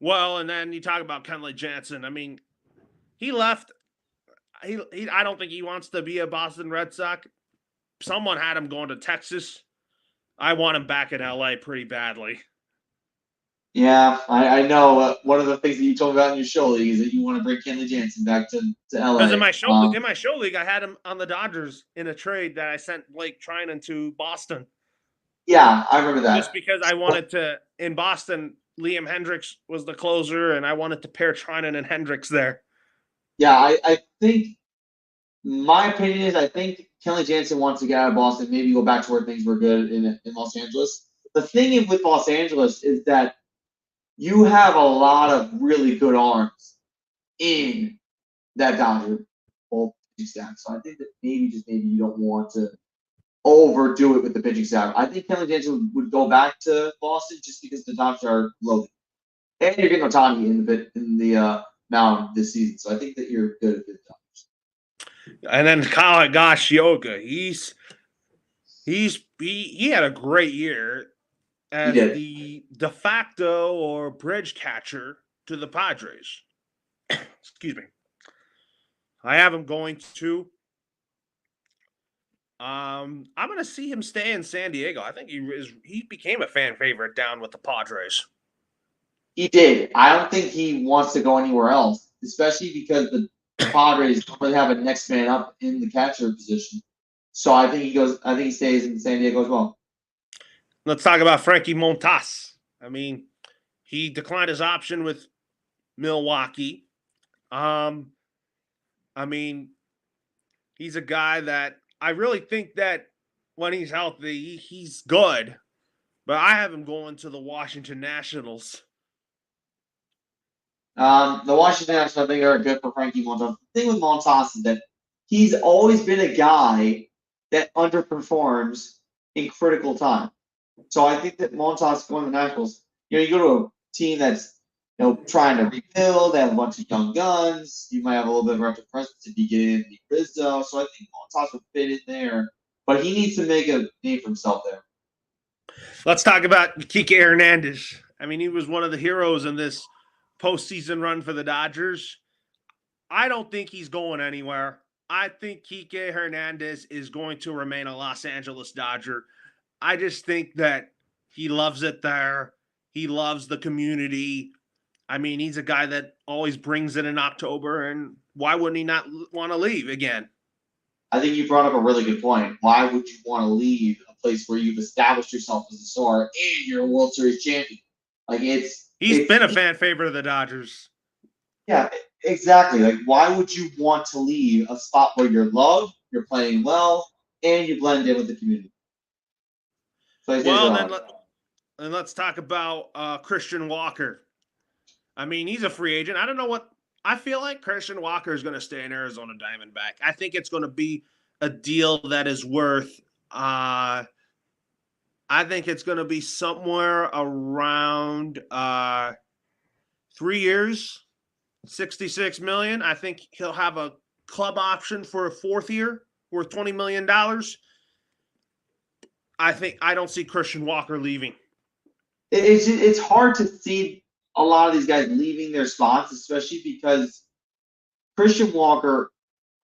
Well, and then you talk about Kenley Jansen. I mean, he left. I don't think he wants to be a Boston Red Sox. Someone had him going to Texas. I want him back in LA pretty badly. Yeah, I know. One of the things that you told me about in your show league is that you want to bring Kenley Jansen back to Because LA. in my show league, I had him on the Dodgers in a trade that I sent Blake Trinan to Boston. Yeah, I remember that. Just because I wanted to in Boston, Liam Hendricks was the closer, and I wanted to pair Trinan and Hendricks there. Yeah, I think my opinion is I think Kenley Jansen wants to get out of Boston, maybe go back to where things were good in Los Angeles. The thing with Los Angeles is that you have a lot of really good arms in that Dodger pitching staff. So I think that maybe you don't want to overdo it with the pitching staff. I think Kenley Jansen would go back to Boston just because the Dodgers are loaded. And you're getting Otani in the mound this season. So I think that you're good at the Dodgers. And then Kyle Higashioka, he had a great year He as did. the de facto or bridge catcher to the Padres. Excuse me. I have him going to. I'm going to see him stay in San Diego. I think he became a fan favorite down with the Padres. He did. I don't think he wants to go anywhere else, especially because the Padres don't really have a next man up in the catcher position. So I think he goes. I think he stays in San Diego as well. Let's talk about Frankie Montas. I mean, he declined his option with Milwaukee. I mean, he's a guy that I really think that when he's healthy, he's good. But I have him going to the Washington Nationals. The Washington Nationals, I think, are good for Frankie Montas. The thing with Montas is that he's always been a guy that underperforms in critical time. So I think that Montas going to the Nationals, you go to a team that's trying to rebuild, they have a bunch of young guns. You might have a little bit of extra presence if you get in Rizzo. So I think Montas would fit in there, but he needs to make a name for himself there. Let's talk about Kike Hernandez. I mean, he was one of the heroes in this postseason run for the Dodgers. I don't think he's going anywhere. I think Kike Hernandez is going to remain a Los Angeles Dodger. I just think that he loves it there. He loves the community. I mean, he's a guy that always brings it in October, and why wouldn't he not want to leave again? I think you brought up a really good point. Why would you want to leave a place where you've established yourself as a star and you're a World Series champion? Like He's been a fan favorite of the Dodgers. Yeah, exactly. Like, why would you want to leave a spot where you're loved, you're playing well, and you blend in with the community? So well, then let's talk about Christian Walker. I mean, he's a free agent. I don't know what I feel like. Christian Walker is going to stay in Arizona Diamondback. I think it's going to be a deal that is worth. I think it's going to be somewhere around 3 years, 66 million. I think he'll have a club option for a fourth year worth $20 million. I don't see Christian Walker leaving. it's hard to see a lot of these guys leaving their spots, especially because Christian Walker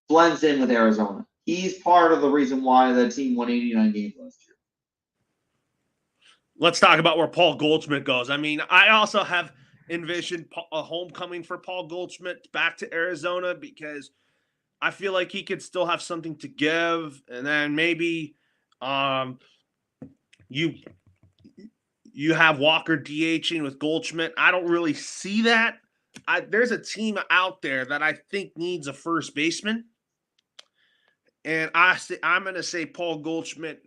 blends in with Arizona. He's part of the reason why the team won 89 games last year. Let's talk about where Paul Goldschmidt goes. I mean, I also have envisioned a homecoming for Paul Goldschmidt back to Arizona because I feel like he could still have something to give, and then maybe you you have Walker DHing with Goldschmidt. I don't really see that. There's a team out there that I think needs a first baseman, and I'm going to say Paul Goldschmidt.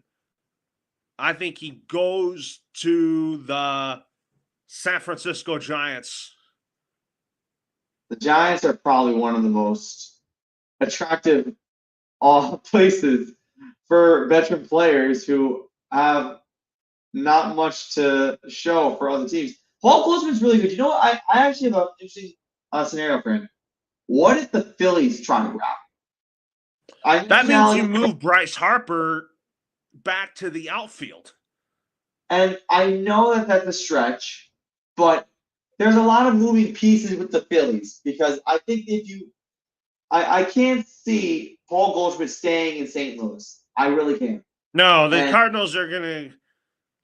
I think he goes to the San Francisco Giants. The Giants are probably one of the most attractive places for veteran players who have not much to show for other teams. Paul Goldschmidt's really good. You know what? I actually have an interesting scenario for him. What if the Phillies try to grab him? That means you move Bryce Harper back to the outfield. And I know that that's a stretch, but there's a lot of moving pieces with the Phillies because I think I can't see Paul Goldschmidt staying in St. Louis. I really can't. No, the Cardinals are going to.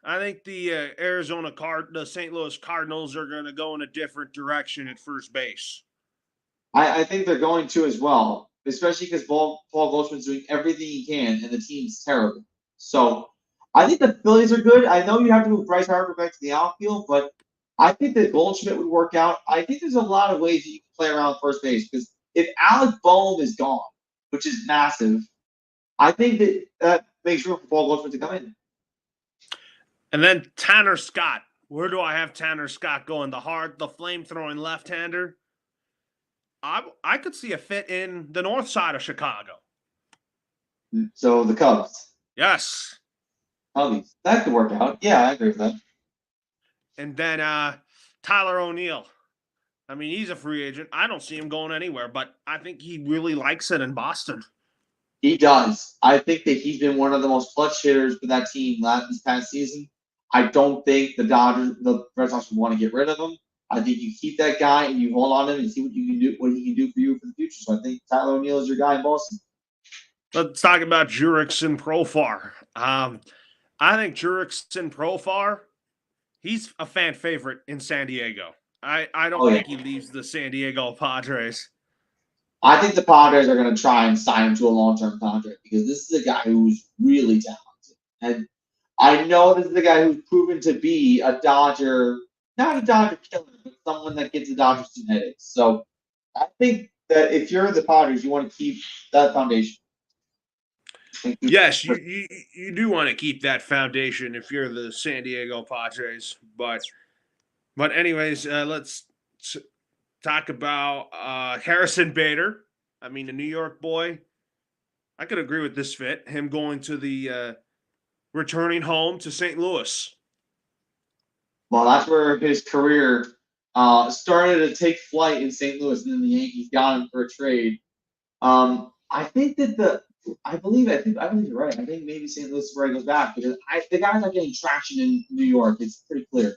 I think the the St. Louis Cardinals are going to go in a different direction at first base. I think they're going to as well, especially because Paul Goldschmidt's doing everything he can, and the team's terrible. So I think the Phillies are good. I know you have to move Bryce Harper back to the outfield, but I think that Goldschmidt would work out. I think there's a lot of ways that you can play around first base because if Alec Boehm is gone, which is massive, I think that makes room for Paul Goldschmidt to come in. And then Tanner Scott. Where do I have Tanner Scott going? The flame-throwing left-hander. I could see a fit in the north side of Chicago. So the Cubs. Yes. Cubbies. That could work out. Yeah, I agree with that. And then Tyler O'Neill. I mean, he's a free agent. I don't see him going anywhere, but I think he really likes it in Boston. He does. I think that he's been one of the most clutch hitters for that team this past season. I don't think the Red Sox would want to get rid of him. I think you keep that guy and you hold on to him and see what you can do, what he can do for you for the future. So I think Tyler O'Neill is your guy in Boston. Let's talk about Jurickson Profar. I think Jurickson Profar, he's a fan favorite in San Diego. I don't think he leaves the San Diego Padres. I think the Padres are going to try and sign him to a long-term contract because this is a guy who's really talented. And I know this is a guy who's proven to be a Dodger, not a Dodger killer, but someone that gives the Dodgers some headaches. So I think that if you're the Padres, you want to keep that foundation. Yes, you do want to keep that foundation if you're the San Diego Padres. But anyways, let's talk about Harrison Bader. I mean, the New York boy. I could agree with this fit. Him going to the returning home to St. Louis. Well, that's where his career started to take flight in St. Louis, and then the Yankees got him for a trade. I think that I believe you're right. I think maybe St. Louis is where he goes back because the guy's not getting traction in New York. It's pretty clear.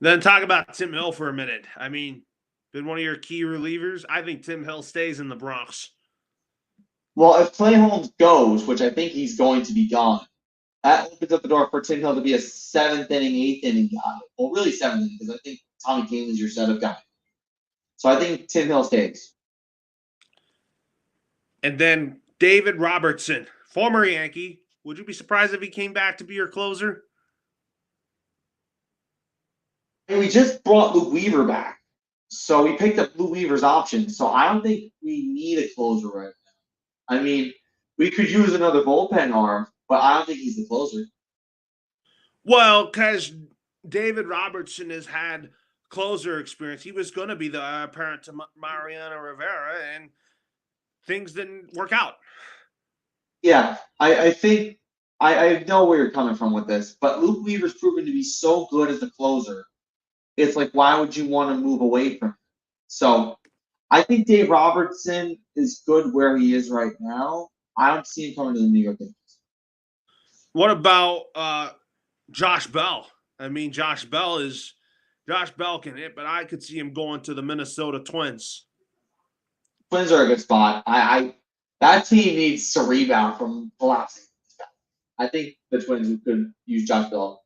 Then talk about Tim Hill for a minute. I mean, been one of your key relievers. I think Tim Hill stays in the Bronx. Well, if Clay Holmes goes, which I think he's going to be gone, that opens up the door for Tim Hill to be a seventh inning, eighth inning guy. Well, really seventh inning because I think Tommy Kahnle is your setup guy. So I think Tim Hill stays. And then David Robertson, former Yankee. Would you be surprised if he came back to be your closer? And we just brought Luke Weaver back. So we picked up Luke Weaver's option. So I don't think we need a closer right now. I mean, we could use another bullpen arm, but I don't think he's the closer. Well, because David Robertson has had closer experience. He was going to be the parent to Mariano Rivera, and things didn't work out. Yeah, I think I know where you're coming from with this, but Luke Weaver's proven to be so good as a closer. It's like, why would you want to move away from him? So I think Dave Robertson is good where he is right now. I don't see him coming to the New York Yankees. What about Josh Bell? I mean, Josh Bell can hit, but I could see him going to the Minnesota Twins. Twins are a good spot. That team needs to rebound from collapsing. I think the Twins could use Josh Bell.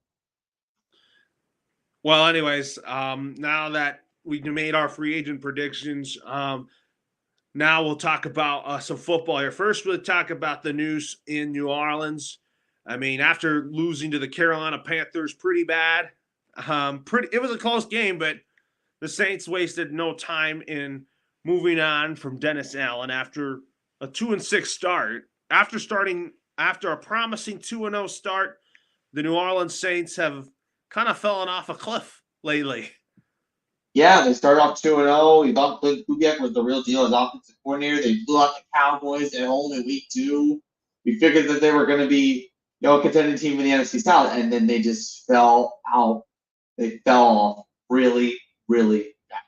Well, anyways, now that we made our free agent predictions, now we'll talk about some football here. First, we'll talk about the news in New Orleans. I mean, after losing to the Carolina Panthers pretty bad, it was a close game, but the Saints wasted no time in moving on from Dennis Allen after a 2-6 start. After a promising 2-0 start, the New Orleans Saints have kind of fallen off a cliff lately. Yeah, they started off 2-0. We thought Clint Kubiak was the real deal as offensive coordinator. They blew out the Cowboys at home in week 2. We figured that they were going to be a contending team in the NFC South, and then they just fell out. They fell off really, really bad.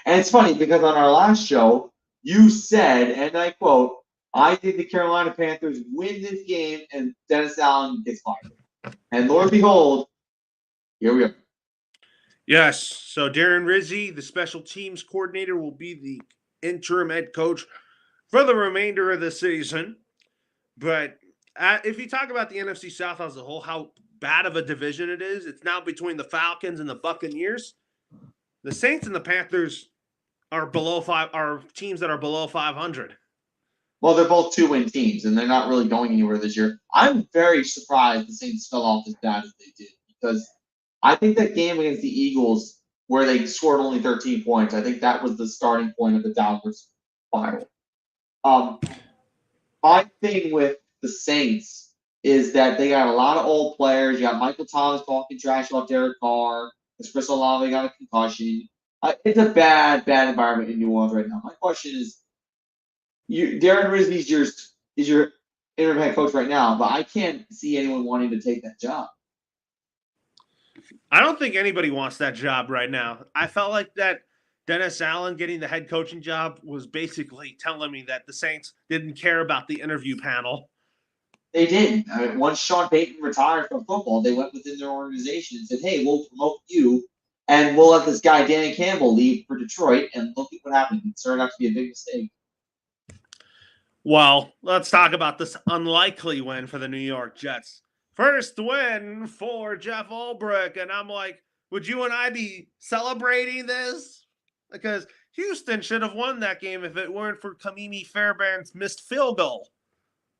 And it's funny because on our last show, you said, and I quote, I think the Carolina Panthers win this game and Dennis Allen gets fired. And Lord behold, here we are. Yes. So Darren Rizzi, the special teams coordinator, will be the interim head coach for the remainder of the season. But if you talk about the NFC South as a whole, how bad of a division it is, it's now between the Falcons and the Buccaneers. The Saints and the Panthers are teams that are below 500. Well, they're both 2-win teams, and they're not really going anywhere this year. I'm very surprised the Saints fell off as bad as they did because I think that game against the Eagles where they scored only 13 points, I think that was the starting point of the downward spiral. My thing with the Saints is that they got a lot of old players. You got Michael Thomas talking trash about Derek Carr. Chris Olave got a concussion. It's a bad environment in New Orleans right now. My question is, Darren Rizzi is your interim head coach right now, but I can't see anyone wanting to take that job. I don't think anybody wants that job right now. I felt like that Dennis Allen getting the head coaching job was basically telling me that the Saints didn't care about the interview panel. They didn't. I mean, once Sean Payton retired from football, they went within their organization and said, hey, we'll promote you, and we'll let this guy, Danny Campbell, leave for Detroit, and look at what happened. It turned out to be a big mistake. Well, let's talk about this unlikely win for the New York Jets. First win for Jeff Ulbrich, and I'm like, would you and I be celebrating this? Because Houston should have won that game if it weren't for Kamimi Fairbairn's missed field goal.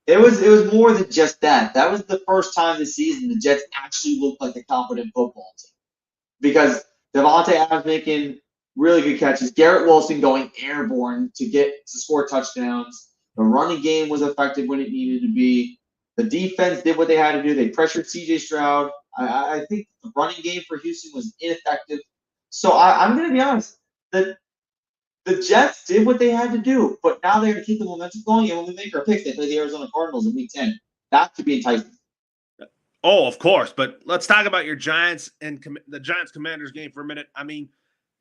It was more than just that. That was the first time this season the Jets actually looked like a competent football team. Because Devontae Adams making really good catches, Garrett Wilson going airborne to score touchdowns. The running game was effective when it needed to be. The defense did what they had to do. They pressured C.J. Stroud. I think the running game for Houston was ineffective. So I'm going to be honest. The Jets did what they had to do, but now they're going to keep the momentum going. And when we make our picks, they play the Arizona Cardinals in Week 10. That could be enticing. Oh, of course. But let's talk about your Giants and the Giants Commanders game for a minute. I mean,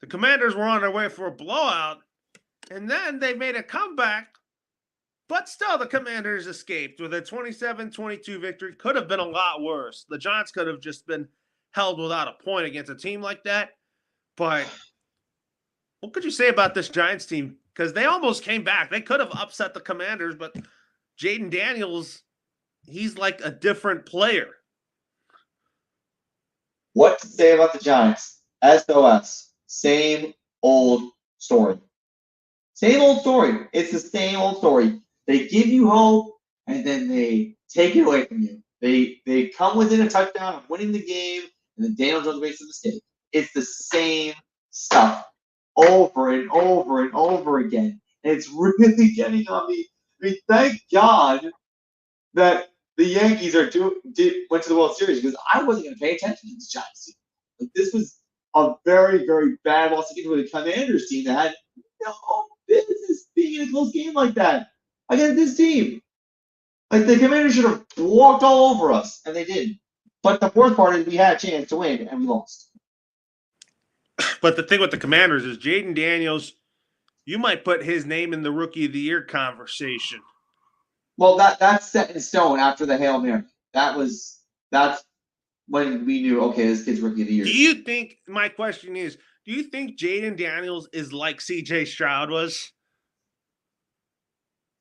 the Commanders were on their way for a blowout, and then they made a comeback. But still, the Commanders escaped with a 27-22 victory. Could have been a lot worse. The Giants could have just been held without a point against a team like that. But what could you say about this Giants team? Because they almost came back. They could have upset the Commanders, but Jaden Daniels, he's like a different player. What to say about the Giants? SOS. Same old story. Same old story. It's the same old story. They give you hope, and then they take it away from you. They come within a touchdown of winning the game, and then Daniel Jones makes a mistake. It's the same stuff over and over and over again. And it's really getting on me. I mean, thank God that the Yankees went to the World Series because I wasn't going to pay attention to this Giants team. Like, this was a very, very bad loss against the Commanders team that had no business being in a close game like that against this team. Like, the Commanders should have walked all over us, and they didn't. But the worst part is we had a chance to win, and we lost. But the thing with the Commanders is Jaden Daniels, you might put his name in the Rookie of the Year conversation. Well, that's set in stone after the Hail Mary. That's when we knew, okay, this kid's Rookie of the Year. Do you think, my question is, do you think Jaden Daniels is like C.J. Stroud was?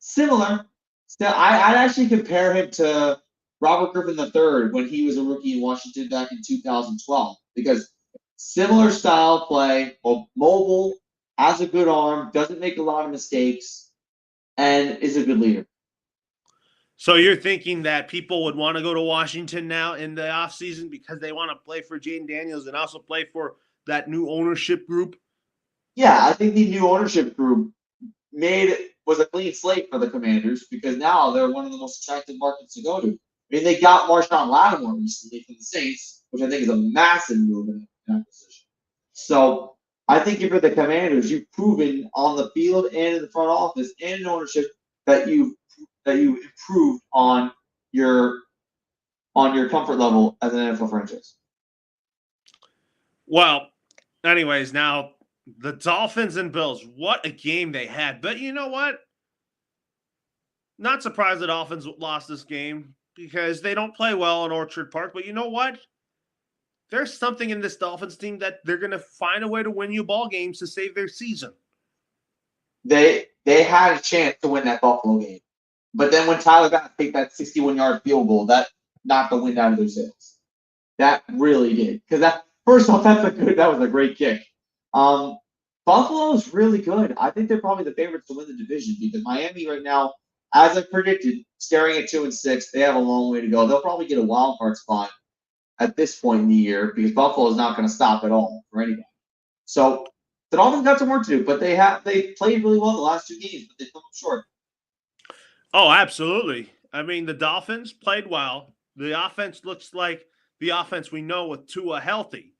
Similar. So I'd actually compare him to Robert Griffin III when he was a rookie in Washington back in 2012 because similar style play, mobile, has a good arm, doesn't make a lot of mistakes, and is a good leader. So you're thinking that people would want to go to Washington now in the offseason because they want to play for Jaden Daniels and also play for that new ownership group? Yeah, I think the new ownership group was a clean slate for the Commanders because now they're one of the most attractive markets to go to. I mean, they got Marshawn Lattimore recently from the Saints, which I think is a massive move in acquisition. So I think if you're the Commanders, you've proven on the field and in the front office and in ownership that you improved on your comfort level as an NFL franchise. Well, anyways, now the Dolphins and Bills, what a game they had. But you know what? Not surprised the Dolphins lost this game because they don't play well in Orchard Park. But you know what? There's something in this Dolphins team that they're going to find a way to win you ball games to save their season. They had a chance to win that Buffalo game. But then when Tyler Bass take that 61-yard field goal, that knocked the wind out of their sails. That really did. Because first off, that was a great kick. Buffalo is really good. I think they're probably the favorites to win the division because Miami right now, as I predicted, staring at 2-6, they have a long way to go. They'll probably get a wild card spot at this point in the year because Buffalo is not going to stop at all for anybody. So the Dolphins got some work to do, but they played really well the last two games, but they come up short. Oh, absolutely. I mean, the Dolphins played well. The offense looks like the offense we know with Tua healthy,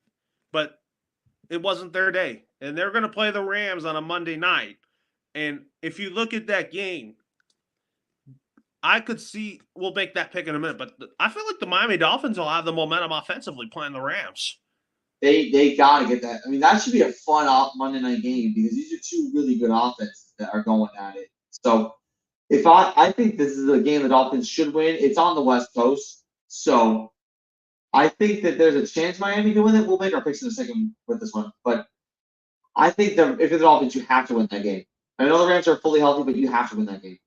but it wasn't their day. And they're going to play the Rams on a Monday night. And if you look at that game, I could see, we'll make that pick in a minute, but I feel like the Miami Dolphins will have the momentum offensively playing the Rams. They got to get that. I mean, that should be a fun Monday night game because these are two really good offenses that are going at it. So if I think this is a game the Dolphins should win. It's on the West Coast, so I think that there's a chance Miami can win it. We'll make our picks in a second with this one, but I think that if you're the Dolphins, you have to win that game. I know the Rams are fully healthy, but you have to win that game.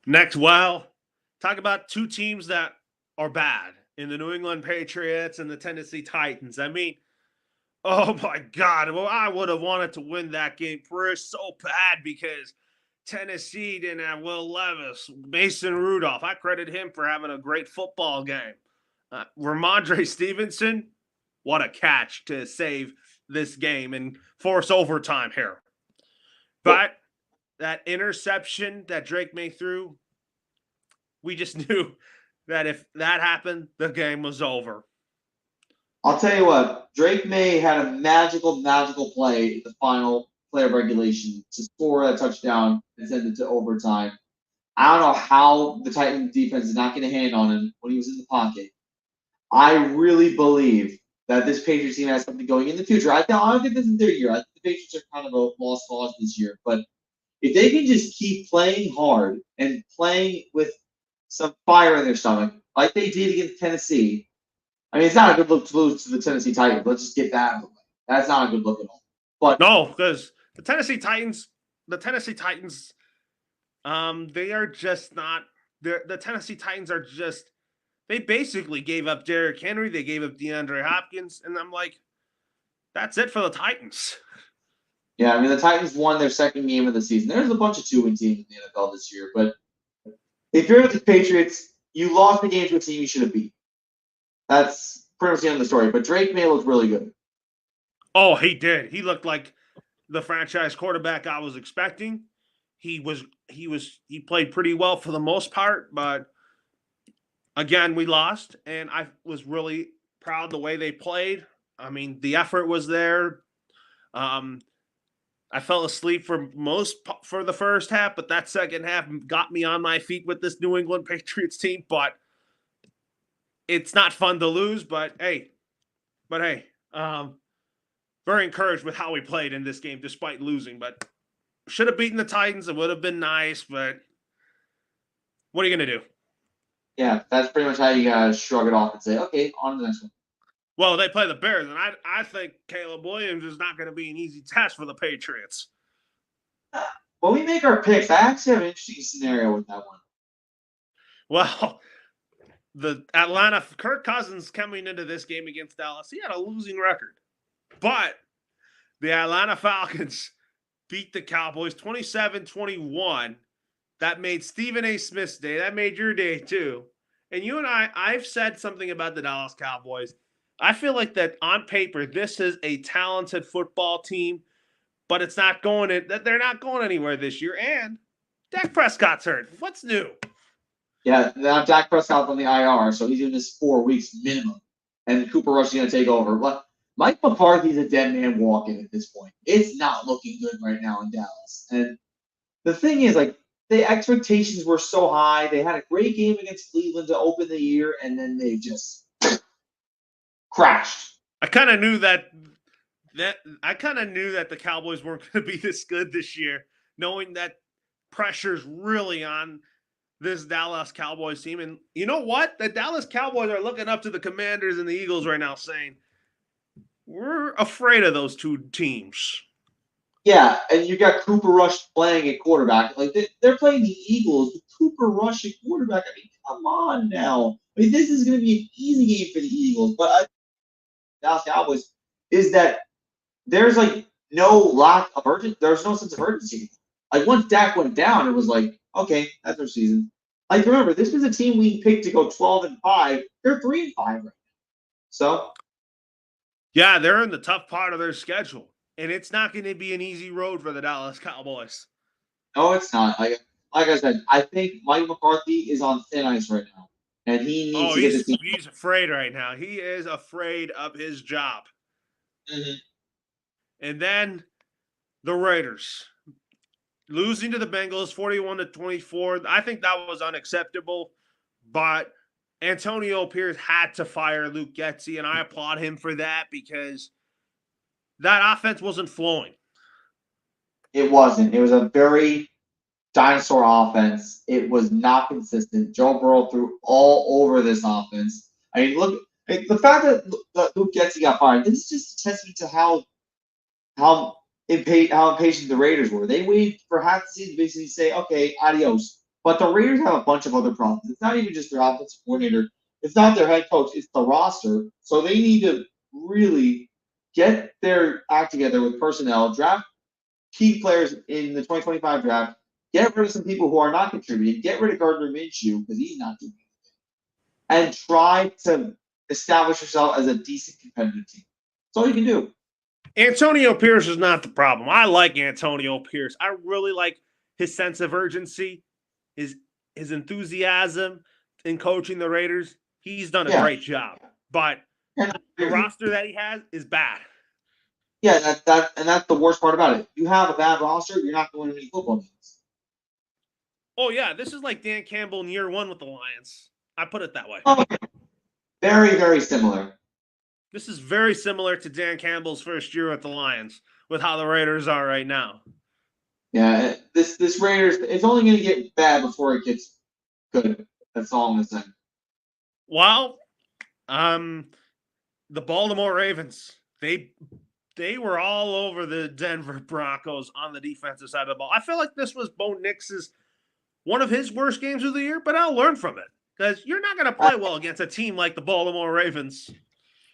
Next, well, talk about two teams that are bad in the New England Patriots and the Tennessee Titans. I mean, oh my God. Well, I would have wanted to win that game so bad because Tennessee didn't have Will Levis, Mason Rudolph. I credit him for having a great football game. Ramondre Stevenson, what a catch to save this game and force overtime here. But that interception that Drake May threw, we just knew that if that happened, the game was over. I'll tell you what, Drake May had a magical play in the final play of regulation to score a touchdown and send it to overtime. I don't know how the Titans defense is not getting a hand on him when he was in the pocket. I really believe that this Patriots team has something going in the future. I don't think this is their year. I think the Patriots are kind of a lost cause this year. But if they can just keep playing hard and playing with some fire in their stomach, like they did against Tennessee, I mean, it's not a good look to lose to the Tennessee Titans. Let's just get that out of the way. That's not a good look at all. But No, because the Tennessee Titans, they are just not. The Tennessee Titans are just. They basically gave up Derrick Henry. They gave up DeAndre Hopkins, and I'm like, that's it for the Titans. yeah, I mean, the Titans won their second game of the season. There's a bunch of 2-win teams in the NFL this year, but if you're the Patriots, you lost the game to a team you should have beat. That's pretty much the end of the story. But Drake May looked really good. Oh, he did. He looked like the franchise quarterback I was expecting. He played pretty well for the most part, but again, we lost, and I was really proud the way they played. I mean, the effort was there. Um, I fell asleep for the first half, but that second half got me on my feet with this New England Patriots team. But it's not fun to lose. But hey, very encouraged with how we played in this game despite losing. But should have beaten the Titans. It would have been nice, but what are you gonna do? Yeah, that's pretty much how you guys shrug it off and say, okay, on to the next one. Well, they play the Bears, and I think Caleb Williams is not going to be an easy test for the Patriots. When we make our picks, I actually have an interesting scenario with that one. Well, the Atlanta Kirk Cousins coming into this game against Dallas, he had a losing record, but the Atlanta Falcons beat the Cowboys 27-21. That made Stephen A. Smith's day. That made your day too. And you and I've said something about the Dallas Cowboys. I feel like that on paper, this is a talented football team, but it's not going in, that they're not going anywhere this year. And Dak Prescott's hurt. What's new? Yeah, now Dak Prescott's on the IR, so he's going to miss 4 weeks minimum. And Cooper Rush is going to take over. But Mike McCarthy's a dead man walking at this point. It's not looking good right now in Dallas. And the thing is, like, the expectations were so high. They had a great game against Cleveland to open the year, and then they just crashed. I kind of knew that the Cowboys weren't going to be this good this year, knowing that pressure's really on this Dallas Cowboys team. And you know what? The Dallas Cowboys are looking up to the Commanders and the Eagles right now, saying, we're afraid of those two teams. Yeah, and you got Cooper Rush playing at quarterback. Like, they're playing the Eagles with Cooper Rush at quarterback. I mean, come on now. I mean, this is going to be an easy game for the Eagles. But Dallas Cowboys is that there's like no lack of urgency. There's no sense of urgency. Like, once Dak went down, it was like, okay, that's our season. Like, remember, this was a team we picked to go 12-5. They're 3-5 right now. So Yeah, they're in the tough part of their schedule, and it's not going to be an easy road for the Dallas Cowboys. no, it's not. Like I said, I think Mike McCarthy is on thin ice right now, and he needs to get this team. He's afraid right now. He is afraid of his job. Mm-hmm. And then the Raiders losing to the Bengals 41-24. I think that was unacceptable, but Antonio Pierce had to fire Luke Getsy, and I applaud him for that because that offense wasn't flowing. It wasn't. It was a very dinosaur offense. It was not consistent. Joe Burrow threw all over this offense. I mean, look, the fact that Luke Getsy got fired, this is just a testament to how impatient the Raiders were. They waited for half the season to basically say, okay, adios. But the Raiders have a bunch of other problems. It's not even just their offensive coordinator. It's not their head coach. It's the roster. So they need to really get their act together with personnel, draft key players in the 2025 draft, get rid of some people who are not contributing, get rid of Gardner Minshew because he's not doing anything, and try to establish yourself as a decent competitive team. That's all you can do. Antonio Pierce is not the problem. I like Antonio Pierce. I really like his sense of urgency, his enthusiasm in coaching the Raiders. He's done a great job. But the roster that he has is bad. Yeah, that's the worst part about it. You have a bad roster, you're not going to win any football games. Oh yeah, this is like Dan Campbell in year one with the Lions. I put it that way. Oh, Very, very similar. This is very similar to Dan Campbell's first year with the Lions, with how the Raiders are right now. Yeah, this Raiders, it's only going to get bad before it gets good. That's all I'm going to say. Well, the Baltimore Ravens, they were all over the Denver Broncos on the defensive side of the ball. I feel like this was Bo Nix's one of his worst games of the year, but I'll learn from it because you're not going to play well against a team like the Baltimore Ravens.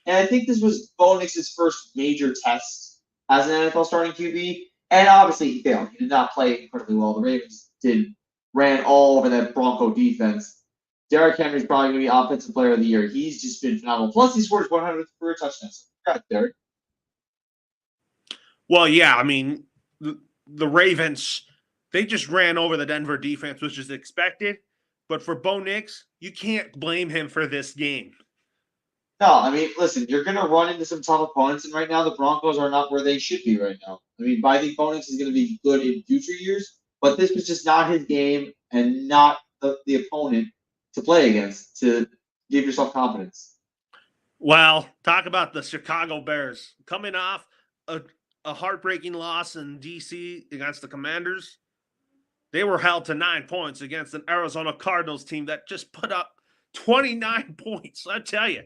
And I think this was Bo Nix's first major test as an NFL starting QB. And obviously he failed. He did not play incredibly well. The Ravens ran all over that Bronco defense. Derrick Henry's probably going to be Offensive Player of the Year. He's just been phenomenal. Plus, he scored 100th career touchdown. So congrats, Derrick. Well, yeah, I mean, the Ravens, they just ran over the Denver defense, which is expected. But for Bo Nix, you can't blame him for this game. No, I mean, listen, you're going to run into some tough opponents, and right now the Broncos are not where they should be right now. I mean, I think Bo Nix is going to be good in future years, but this was just not his game and not the opponent to play against to give yourself confidence. Well, talk about the Chicago Bears coming off a heartbreaking loss in D.C. against the Commanders. They were held to 9 points against an Arizona Cardinals team that just put up 29 points. I tell you,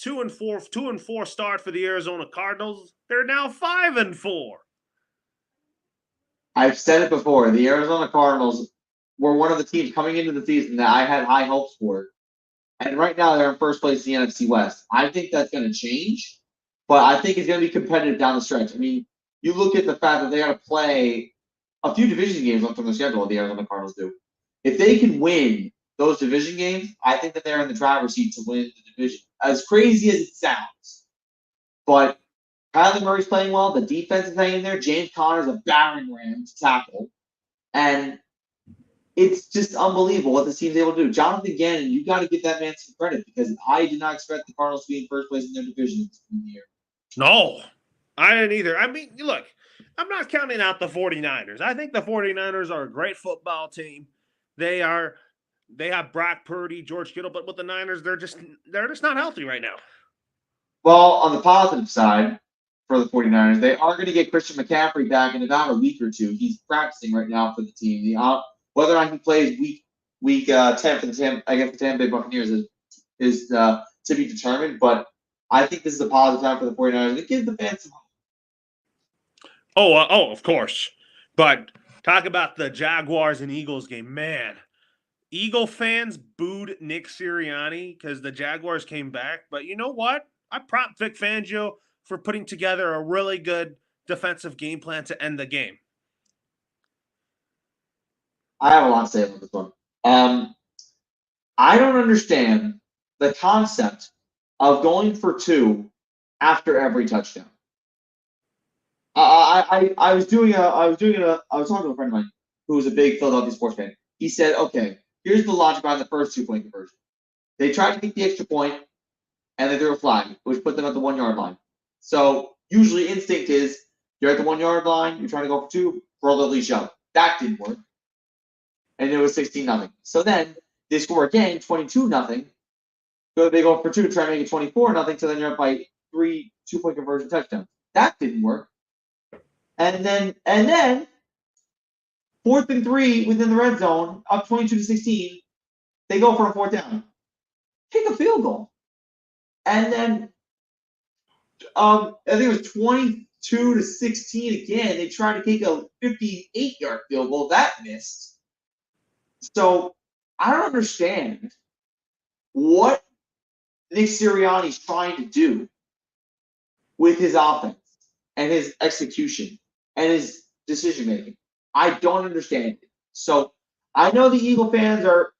2-4 start for the Arizona Cardinals. They're now 5-4. I've said it before. The Arizona Cardinals were one of the teams coming into the season that I had high hopes for. And right now they're in first place in the NFC West. I think that's going to change, but I think it's going to be competitive down the stretch. I mean, you look at the fact that they got to play a few division games left on the schedule, the Arizona Cardinals do. If they can win those division games, I think that they're in the driver's seat to win the division. As crazy as it sounds. But Kyler Murray's playing well. The defense is hanging there. James Conner's a battering ram to tackle. And it's just unbelievable what this team's able to do. Jonathan Gannon, you got to give that man some credit because I did not expect the Cardinals to be in first place in their division this year. No, I didn't either. I mean, look, I'm not counting out the 49ers. I think the 49ers are a great football team. They have Brock Purdy, George Kittle, but with the Niners, they're just not healthy right now. Well, on the positive side for the 49ers, they are going to get Christian McCaffrey back in about a week or two. He's practicing right now for the team. Whether or not he plays week 10 for the Tampa Bay Buccaneers is to be determined, but I think this is a positive time for the 49ers. It gives the fans some hope. Of course. But talk about the Jaguars and Eagles game. Man, Eagle fans booed Nick Sirianni because the Jaguars came back. But you know what? I prop Vic Fangio for putting together a really good defensive game plan to end the game. I have a lot to say about this one. I don't understand the concept of going for two after every touchdown. I was talking to a friend of mine who was a big Philadelphia sports fan. He said, okay, here's the logic behind the first 2-point conversion. They tried to get the extra point, and they threw a flag, which put them at the 1 yard line. So usually instinct is you're at the 1 yard line, you're trying to go for two, roll the leash up. That didn't work. And it was 16-0. So then they score again, 22-0. So they go for two, try to make it 24-0. So then you're up by 3 2-point conversion touchdowns. That didn't work. And then 4th and 3 within the red zone, up 22-16. They go for a 4th down. Kick a field goal. And then I think it was 22-16 again. They tried to kick a 58-yard field goal. That missed. So I don't understand what Nick Sirianni's trying to do with his offense and his execution and his decision making. I don't understand it. So I know the Eagle fans are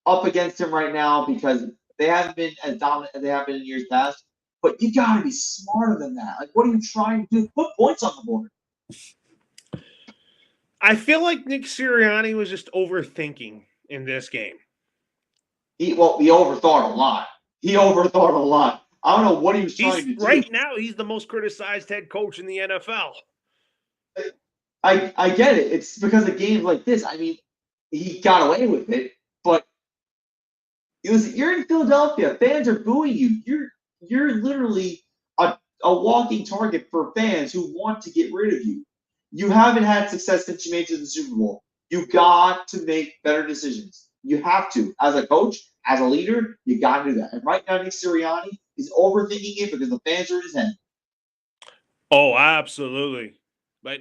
up against him right now because they haven't been as dominant as they have been in years past. But you got to be smarter than that. Like, what are you trying to do? Put points on the board. I feel like Nick Sirianni was just overthinking in this game. He overthought a lot. I don't know what he was trying to do. Right now, he's the most criticized head coach in the NFL. I get it. It's because of games like this. I mean, he got away with it, but Listen, you're in Philadelphia. Fans are booing you. You're literally a walking target for fans who want to get rid of you. You haven't had success since you made it to the Super Bowl. You got to make better decisions. You have to. As a coach, as a leader, you got to do that. And right now, Nick Sirianni is overthinking it because the fans are in his head. Oh, absolutely. But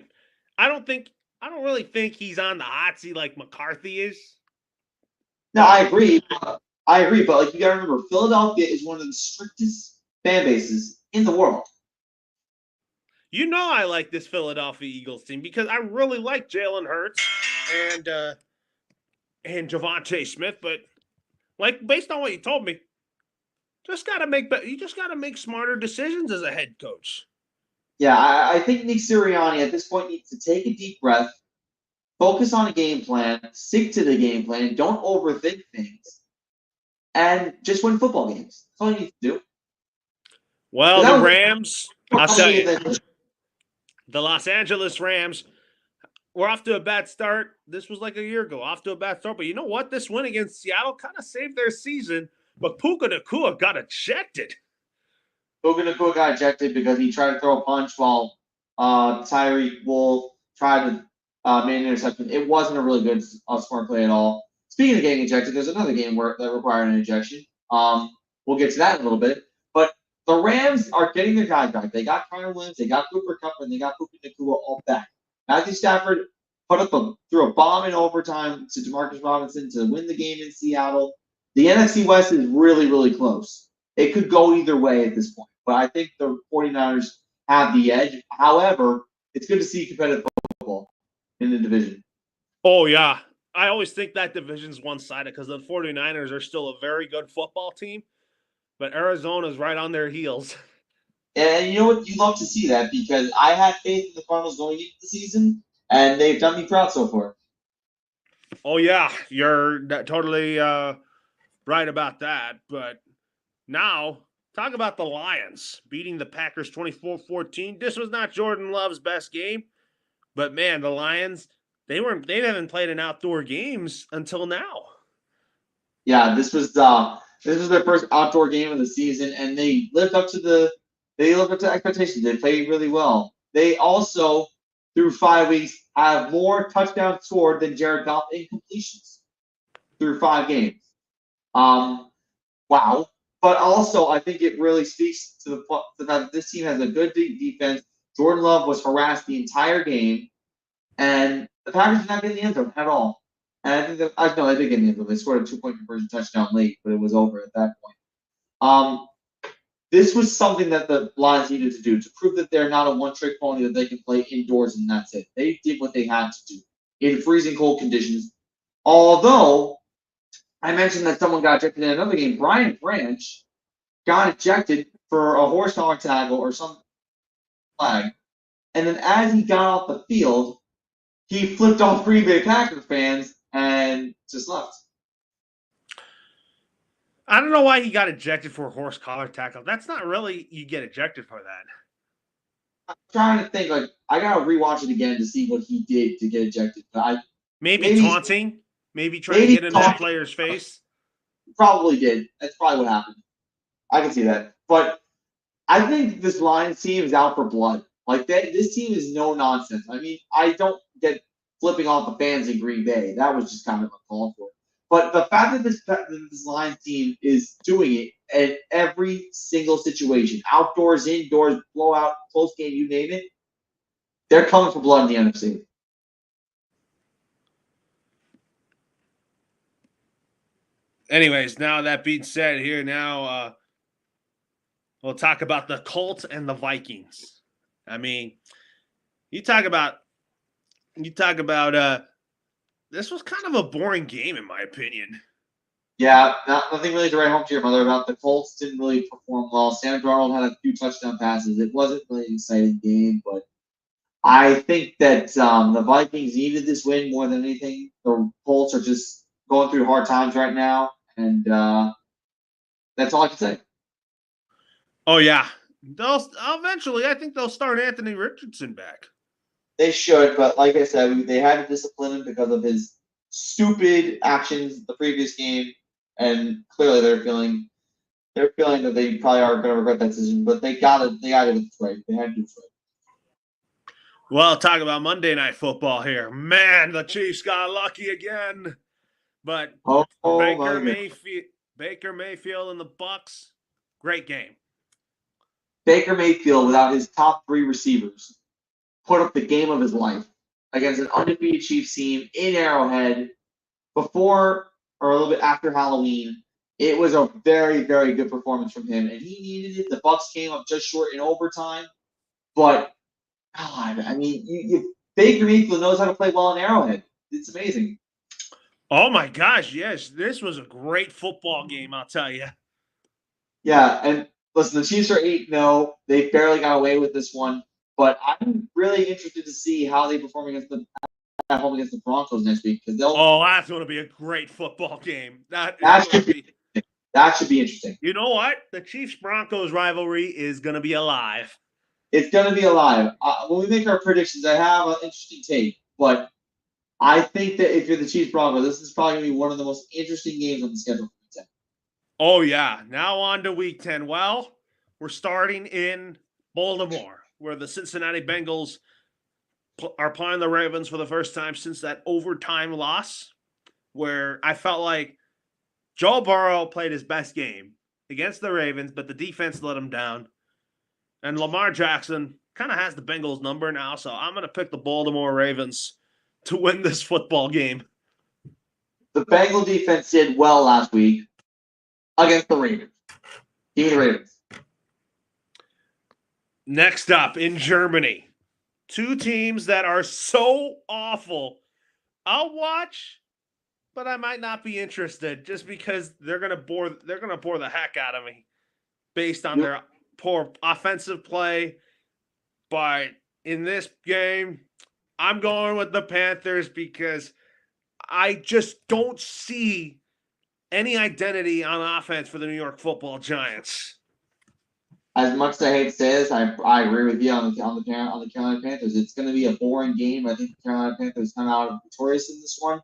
I don't think I don't really think he's on the hot seat like McCarthy is. No, I But agree. I agree, but like you got to remember, Philadelphia is one of the strictest fan bases in the world. you know I like this Philadelphia Eagles team because I really like Jalen Hurts and uh and Javante Smith, but like based on what you told me, you just gotta make smarter decisions as a head coach. Yeah, I think Nick Sirianni at this point needs to take a deep breath, focus on a game plan, stick to the game plan, don't overthink things, and just win football games. That's all you need to do. Well, the That was Rams, I'll tell you, the Los Angeles Rams, we're off to a bad start. This was like a year ago, off to a bad start. But you know what? This win against Seattle kind of saved their season. But Puka Nacua got ejected. Puka Nacua got ejected because he tried to throw a punch while Tyreek Wolf tried to make an interception. It wasn't a really good smart play at all. Speaking of getting ejected, there's another game where that required an ejection. We'll get to that in a little bit. But the Rams are getting their guys back. They got Connor Williams, they got Cooper Kupp, and they got Puka Nacua all back. Matthew Stafford threw a bomb in overtime to Demarcus Robinson to win the game in Seattle. The NFC West is really, really close. It could go either way at this point, but I think the 49ers have the edge. However, it's good to see competitive football in the division. Oh, yeah. I always think that division's one sided because the 49ers are still a very good football team, but Arizona's right on their heels. And you know what? You love to see that because I had faith in the Cardinals going into the season, and they've done me proud so far. Oh, yeah. You're totally right about that. But now, talk about the Lions beating the Packers 24-14. This was not Jordan Love's best game, but man, the Lions, they haven't played in outdoor games until now. Yeah, this was their first outdoor game of the season, and they lived up to expectations. They played really well. They also, through 5 weeks, have more touchdowns scored than Jared Goff in completions through 5 games. Um, wow. But also, I think it really speaks to the fact that this team has a good defense. Jordan Love was harassed the entire game, and the Packers did not get in the end zone at all. And I think no, they did get in the end zone. They scored a 2-point conversion touchdown late, but it was over at that point. This was something that the Lions needed to do to prove that they're not a one-trick pony that they can play indoors and that's it. They did what they had to do in freezing cold conditions. Although I mentioned that someone got ejected in another game, Brian Branch got ejected for a horse collar tackle or some flag, and then as he got off the field, he flipped off Green Bay Packers fans and just left. I don't know why he got ejected for a horse collar tackle. That's not really you get ejected for that. I'm trying to think, like, I gotta rewatch it again to see what he did to get ejected. Maybe Maybe taunting, maybe trying to maybe get in that player's face. probably did. That's probably what happened. I can see that. But I think this Lions team is out for blood. Like this team is no nonsense. I mean, I don't get flipping off the fans in Green Bay. That was just kind of uncalled for. But the fact that this Lions team is doing it at every single situation, outdoors, indoors, blowout, close game, you name it, they're coming for blood in the NFC. Anyways, now that being said, here now we'll talk about the Colts and the Vikings. I mean, you talk about this was kind of a boring game in my opinion. Yeah, nothing really to write home to your mother about. The Colts didn't really perform well. Sam Darnold had a few touchdown passes. It wasn't really an exciting game, but I think that the Vikings needed this win more than anything. The Colts are just going through hard times right now, and that's all I can say. Oh yeah, they'll eventually. I think they'll start Anthony Richardson back. They should, but like I said, they had to discipline him because of his stupid actions the previous game, and clearly they're feeling that they probably are going to regret that decision. But they got to get it right. They had to do it right. Well, talk about Monday Night Football here. Man, the Chiefs got lucky again. But Baker Mayfield and the Bucks, great game. Baker Mayfield, without his top 3 receivers, put up the game of his life against an undefeated Chiefs team in Arrowhead before or a little bit after Halloween. It was a very, very good performance from him, and he needed it. The Bucks came up just short in overtime, but God, I mean, Baker Mayfield knows how to play well in Arrowhead. It's amazing. Oh my gosh, yes, this was a great football game, I'll tell you. Yeah, and listen, the Chiefs are 8-0. They barely got away with this one, but I'm really interested to see how they perform at home against the Broncos next week because that's going to be a great football game. That should be interesting. You know what? The Chiefs-Broncos rivalry is going to be alive. It's going to be alive. When we make our predictions, I have an interesting take, but I think that if you're the Chiefs-Broncos, this is probably going to be one of the most interesting games on the schedule for Week 10. Oh, yeah. Now on to Week 10. Well, we're starting in Baltimore, where the Cincinnati Bengals are playing the Ravens for the first time since that overtime loss, where I felt like Joe Burrow played his best game against the Ravens, but the defense let him down. And Lamar Jackson kind of has the Bengals number now, so I'm going to pick the Baltimore Ravens to win this football game. The Bengal defense did well last week against the Ravens. Give me the Ravens. Next up, in Germany, 2 teams that are so awful. I'll watch, but I might not be interested just because they're gonna bore the heck out of me based on their poor offensive play. But in this game, I'm going with the Panthers because I just don't see any identity on offense for the New York Football Giants. As much as I hate to say this, I agree with you on the Carolina Panthers. It's going to be a boring game. I think the Carolina Panthers come out victorious in this one.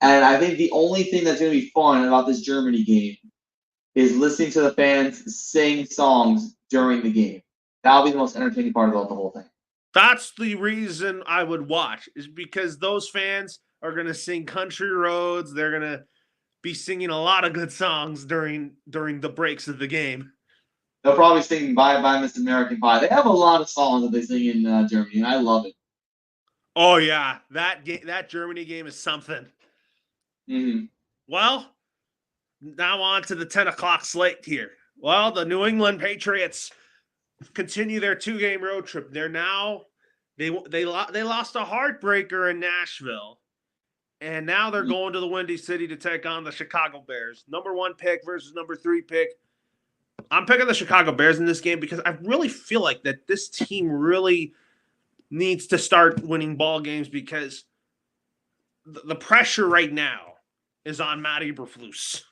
And I think the only thing that's going to be fun about this Germany game is listening to the fans sing songs during the game. That'll be the most entertaining part about the whole thing. That's the reason I would watch, is because those fans are going to sing Country Roads. They're going to be singing a lot of good songs during the breaks of the game. They'll probably sing Bye Bye Miss American Pie. They have a lot of songs that they sing in Germany, and I love it. Oh, yeah. That Germany game is something. Mm-hmm. Well, now on to the 10 o'clock slate here. Well, the New England Patriots continue their 2-game road trip. They're now they lost a heartbreaker in Nashville, and now they're going to the Windy City to take on the Chicago Bears. Number 1 pick versus number 3 pick. I'm picking the Chicago Bears in this game because I really feel like that this team really needs to start winning ball games because the pressure right now is on Matt Eberflus.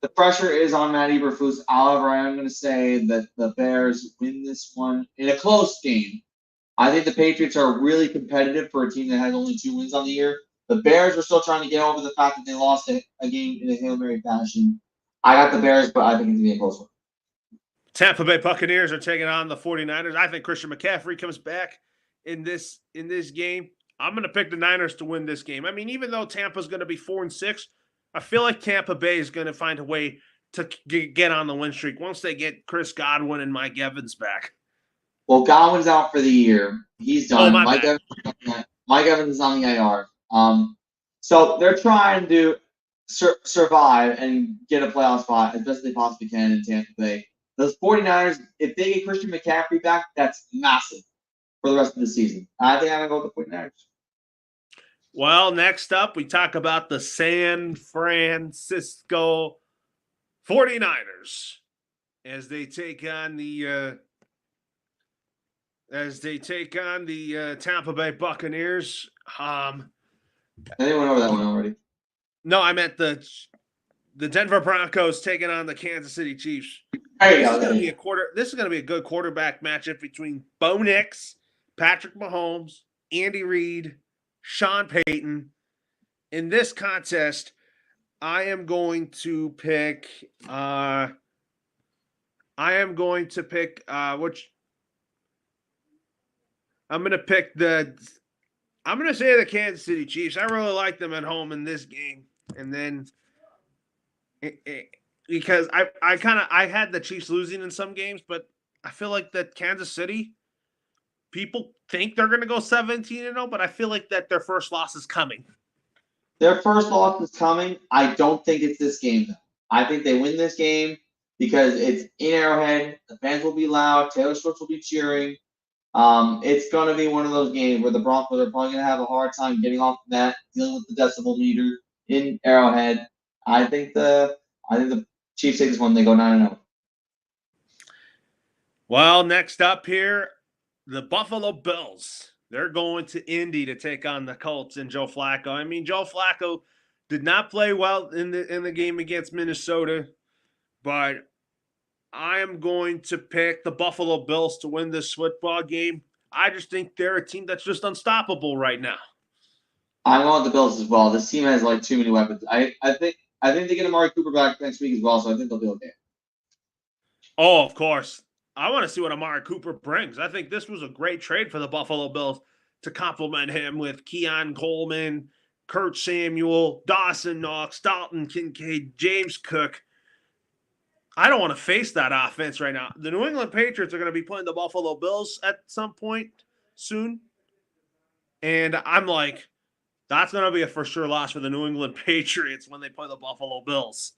The pressure is on Matt Eberflus. However, I am going to say that the Bears win this one in a close game. I think the Patriots are really competitive for a team that has only 2 wins on the year. The Bears are still trying to get over the fact that they lost a game in a Hail Mary fashion. I got the Bears, but I think it's going to be a close one. Tampa Bay Buccaneers are taking on the 49ers. I think Christian McCaffrey comes back in this game. I'm going to pick the Niners to win this game. I mean, even though Tampa's going to be 4-6, I feel like Tampa Bay is going to find a way to get on the win streak once they get Chris Godwin and Mike Evans back. Well, Godwin's out for the year. He's done. Mike Evans is on the IR. So they're trying to survive and get a playoff spot as best as they possibly can in Tampa Bay. Those 49ers, if they get Christian McCaffrey back, that's massive for the rest of the season. I think I'm going to go with the 49ers. Well, next up, we talk about the San Francisco 49ers as they take on the Tampa Bay Buccaneers. I think went over that one already. No, I meant the Denver Broncos taking on the Kansas City Chiefs. This is going to be a good quarterback matchup between Bo Nix, Patrick Mahomes, Andy Reid, Sean Payton. In this contest, I am going to pick. I am going to pick. Which I'm going to pick the. I'm going to say the Kansas City Chiefs. I really like them at home in this game, and then because I had the Chiefs losing in some games, but I feel like that Kansas City people think they're going to go 17-0, but I feel like that their first loss is coming. Their first loss is coming. I don't think it's this game, though. I think they win this game because it's in Arrowhead. The fans will be loud. Taylor Swift will be cheering. It's going to be one of those games where the Broncos are probably going to have a hard time getting off the mat, dealing with the decibel meter in Arrowhead. I think the Chiefs take this one. They go 9-0. Well, next up here, the Buffalo Bills. They're going to Indy to take on the Colts and Joe Flacco. I mean, Joe Flacco did not play well in the game against Minnesota, but I am going to pick the Buffalo Bills to win this football game. I just think they're a team that's just unstoppable right now. I'm going with the Bills as well. This team has like too many weapons. I think they get Amari Cooper back next week as well, so I think they'll be okay. Oh, of course. I want to see what Amari Cooper brings. I think this was a great trade for the Buffalo Bills to complement him with Keon Coleman, Kurt Samuel, Dawson Knox, Dalton Kincaid, James Cook. I don't want to face that offense right now. The New England Patriots are going to be playing the Buffalo Bills at some point soon. And I'm like, that's going to be a for sure loss for the New England Patriots when they play the Buffalo Bills.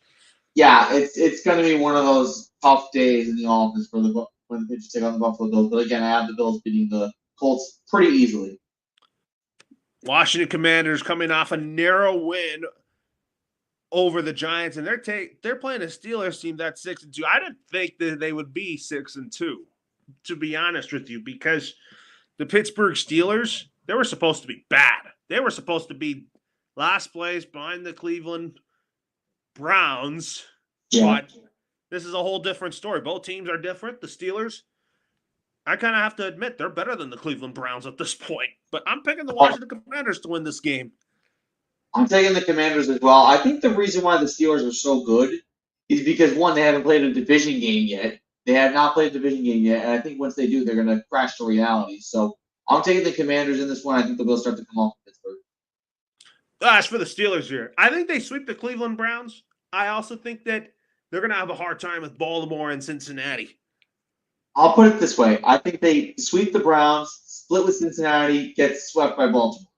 Yeah, it's going to be one of those tough days in the office for when the Patriots take on the Buffalo Bills. But again, I have the Bills beating the Colts pretty easily. Washington Commanders coming off a narrow win over the Giants, and they're playing a Steelers team that's 6-2. I didn't think that they would be 6-2, to be honest with you, because the Pittsburgh Steelers, they were supposed to be bad. They were supposed to be last place behind the Cleveland Browns, but this is a whole different story. Both teams are different. The Steelers, I kind of have to admit, they're better than the Cleveland Browns at this point. But I'm picking the Washington Commanders to win this game. I'm taking the Commanders as well. I think the reason why the Steelers are so good is because, one, they haven't played a division game yet. They have not played a division game yet, and I think once they do, they're going to crash to reality. So I'm taking the Commanders in this one. I think they'll start to come off Pittsburgh. As for the Steelers here, I think they sweep the Cleveland Browns. I also think that they're going to have a hard time with Baltimore and Cincinnati. I'll put it this way. I think they sweep the Browns, split with Cincinnati, get swept by Baltimore.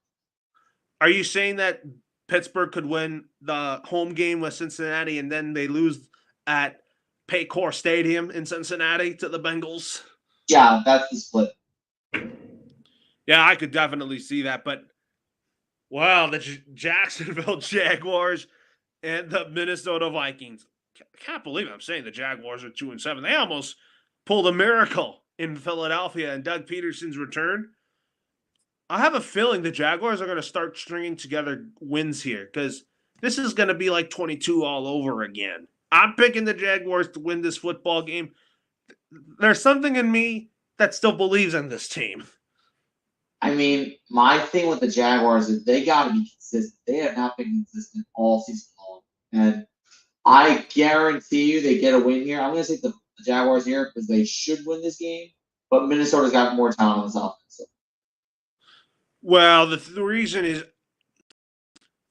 Are you saying that Pittsburgh could win the home game with Cincinnati and then they lose at Paycor Stadium in Cincinnati to the Bengals? Yeah, that's the split. Yeah, I could definitely see that. But, wow, the Jacksonville Jaguars and the Minnesota Vikings. I can't believe I'm saying the Jaguars are 2-7. They almost pulled a miracle in Philadelphia and Doug Peterson's return. I have a feeling the Jaguars are going to start stringing together wins here because this is going to be like 22 all over again. I'm picking the Jaguars to win this football game. There's something in me that still believes in this team. I mean, my thing with the Jaguars is they got to be consistent. They have not been consistent all season long. And I guarantee you they get a win here. I'm going to take the Jaguars here because they should win this game. But Minnesota's got more talent on this offense. So. Well, the reason is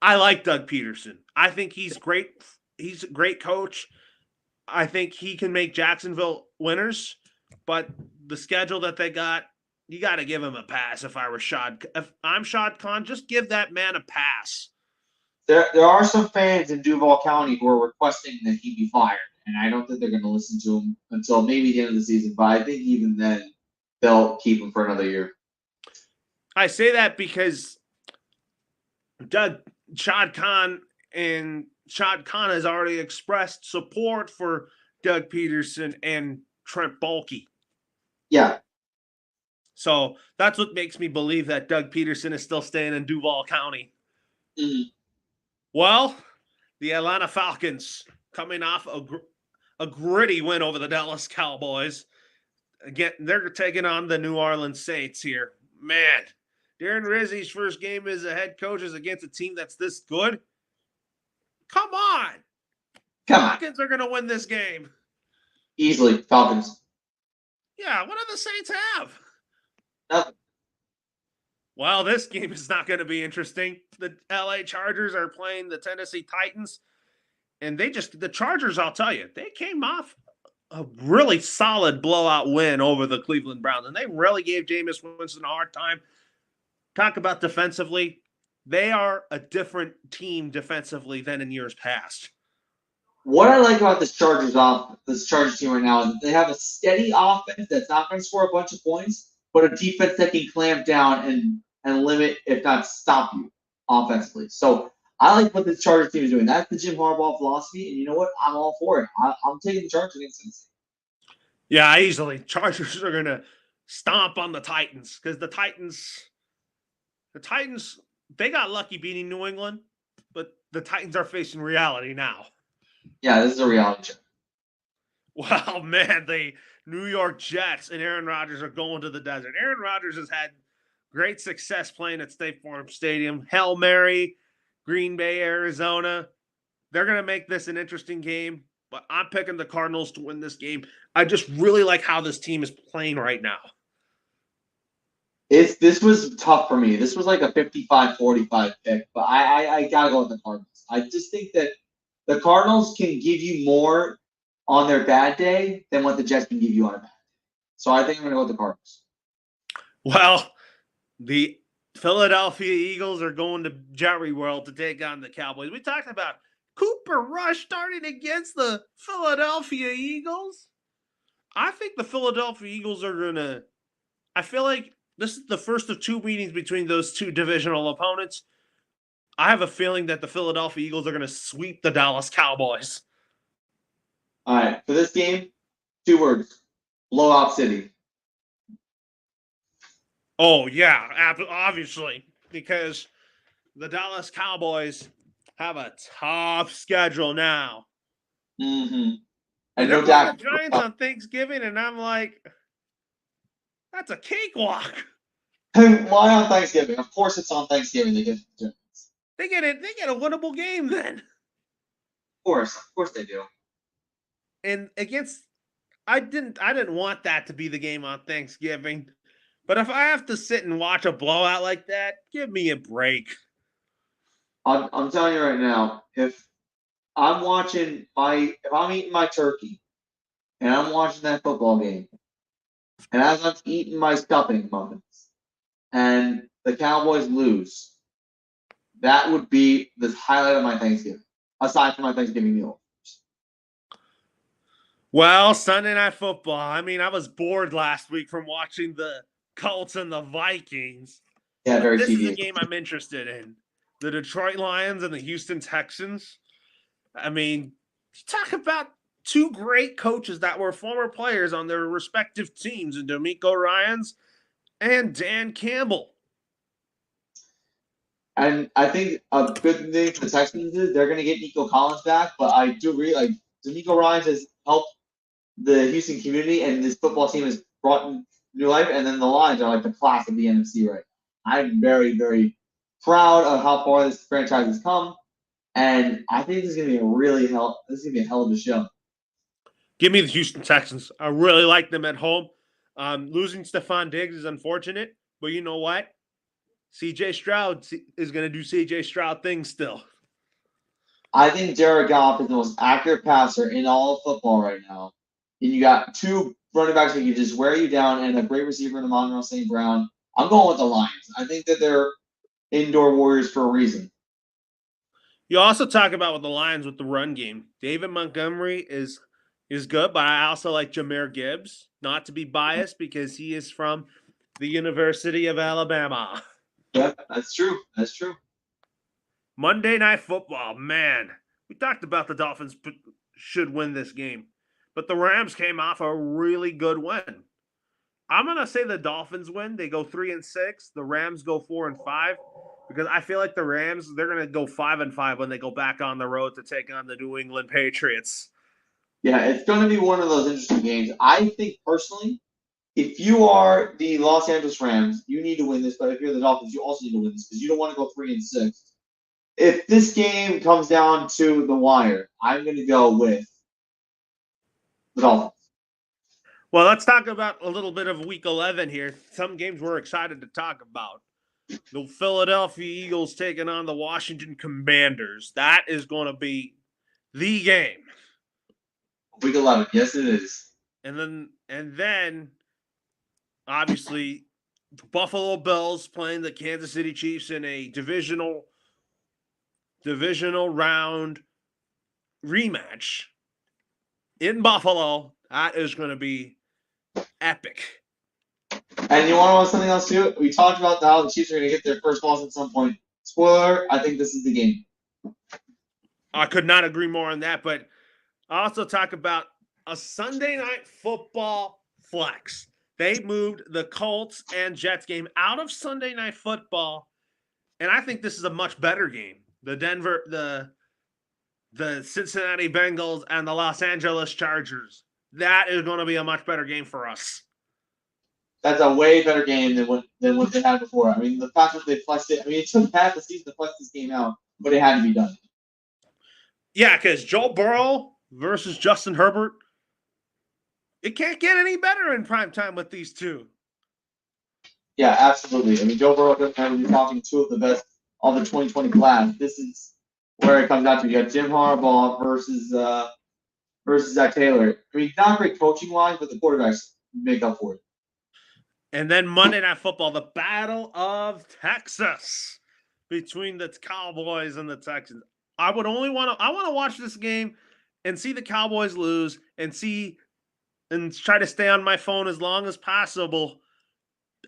I like Doug Peterson. I think he's great. He's a great coach. I think he can make Jacksonville winners. But the schedule that they got, you got to give him a pass. If I'm Shad Khan, just give that man a pass. There are some fans in Duval County who are requesting that he be fired, and I don't think they're going to listen to him until maybe the end of the season. But I think even then, they'll keep him for another year. I say that because Shad Khan has already expressed support for Doug Peterson and Trent Baalke. Yeah. So that's what makes me believe that Doug Peterson is still staying in Duval County. Mm-hmm. Well, the Atlanta Falcons coming off a gritty win over the Dallas Cowboys. Again, they're taking on the New Orleans Saints here. Man, Darren Rizzi's first game as a head coach is against a team that's this good. Come on. Come on. Falcons are going to win this game. Easily. Falcons. Yeah, what do the Saints have? Nothing. Well, this game is not going to be interesting. The LA Chargers are playing the Tennessee Titans. And the Chargers, I'll tell you, they came off a really solid blowout win over the Cleveland Browns. And they really gave Jameis Winston a hard time. Talk about defensively. They are a different team defensively than in years past. What I like about this Chargers team right now is that they have a steady offense that's not going to score a bunch of points, but a defense that can clamp down and limit, if not stop you offensively. So I like what this Chargers team is doing. That's the Jim Harbaugh philosophy, and you know what? I'm all for it. I'm taking the Chargers against Tennessee. Yeah, easily. Chargers are going to stomp on the Titans because the Titans, they got lucky beating New England, but the Titans are facing reality now. Yeah, this is a reality check. Well, man, the New York Jets and Aaron Rodgers are going to the desert. Aaron Rodgers has had great success playing at State Farm Stadium. Hail Mary, Green Bay, Arizona. They're going to make this an interesting game, but I'm picking the Cardinals to win this game. I just really like how this team is playing right now. This was tough for me. This was like a 55-45 pick, but I gotta go with the Cardinals. I just think that the Cardinals can give you more on their bad day than what the Jets can give you on a bad day. So I think I'm gonna go with the Cardinals. Well, the Philadelphia Eagles are going to Jerry World to take on the Cowboys. We talked about Cooper Rush starting against the Philadelphia Eagles. I think the Philadelphia Eagles are going to. I feel like this is the first of two meetings between those two divisional opponents. I have a feeling that the Philadelphia Eagles are going to sweep the Dallas Cowboys. All right, for this game, 2 words: blowout city. Oh, yeah, obviously, because the Dallas Cowboys have a tough schedule now. Mm-hmm. And they're no playing the doubt. Giants on Thanksgiving, and I'm like, that's a cakewalk. Why on Thanksgiving? Of course, it's on Thanksgiving. They get the Giants. They get a winnable game then. Of course they do. And against, I didn't want that to be the game on Thanksgiving, but if I have to sit and watch a blowout like that, give me a break. I'm telling you right now, if I'm eating my turkey and I'm watching that football game, and as I'm eating my stuffing muffins, and the Cowboys lose, that would be the highlight of my Thanksgiving, aside from my Thanksgiving meal. Well, Sunday Night Football. I mean, I was bored last week from watching the Colts and the Vikings. Yeah, very this tedious. is a game I'm interested in. The Detroit Lions and the Houston Texans. I mean, talk about two great coaches that were former players on their respective teams, in D'Amico Ryans and Dan Campbell. And I think a good thing for the Texans is they're going to get Nico Collins back, but I do really like D'Amico Ryans has helped the Houston community, and this football team has brought in new life. And then the Lions are like the class of the NFC right now. I'm very, very proud of how far this franchise has come, and I think this is going to be a hell of a show. Give me the Houston Texans. I really like them at home. Losing Stephon Diggs is unfortunate, but you know what? CJ Stroud is going to do CJ Stroud things still. I think Jared Goff is the most accurate passer in all of football right now. And you got 2 running backs that can just wear you down and a great receiver in Amon-Ra St. Brown. I'm going with the Lions. I think that they're indoor warriors for a reason. You also talk about with the Lions with the run game. David Montgomery is good, but I also like Jahmyr Gibbs. Not to be biased because he is from the University of Alabama. Yeah, that's true. That's true. Monday Night Football, man. We talked about the Dolphins should win this game, but the Rams came off a really good win. I'm going to say the Dolphins win. They go 3-6. The Rams go 4-5 because I feel like the Rams, they're going to go 5-5 when they go back on the road to take on the New England Patriots. Yeah, it's going to be one of those interesting games. I think personally, if you are the Los Angeles Rams, you need to win this. But if you're the Dolphins, you also need to win this because you don't want to go 3-6 if this game comes down to the wire, I'm going to go with the Dolphins. Well, let's talk about a little bit of Week 11 here. Some games we're excited to talk about. The Philadelphia Eagles taking on the Washington Commanders. That is going to be the game. Week 11, yes, it is. And then, obviously, Buffalo Bills playing the Kansas City Chiefs in a divisional round rematch in Buffalo. That is going to be epic. And you want to know something else too? We talked about how the Chiefs are going to get their first loss at some point. Spoiler: I think this is the game. I could not agree more on that. But I also talk about a Sunday night football flex. They moved the Colts and Jets game out of Sunday night football, and I think this is a much better game. The Cincinnati Bengals and the Los Angeles Chargers. That is going to be a much better game for us. That's a way better game than what they had before. I mean, the fact that they flexed it. I mean, it took half the season to flex this game out, but it had to be done. Yeah, because Joe Burrow versus Justin Herbert, it can't get any better in prime time with these two. Yeah, absolutely. I mean, Joe Burrow doesn't have to be talking two of the best of the 2020 class. This is where it comes down to. You got Jim Harbaugh versus Zach Taylor. I mean, not great coaching wise, but the quarterbacks make up for it. And then Monday Night Football, the Battle of Texas between the Cowboys and the Texans. I want to watch this game and see the Cowboys lose and try to stay on my phone as long as possible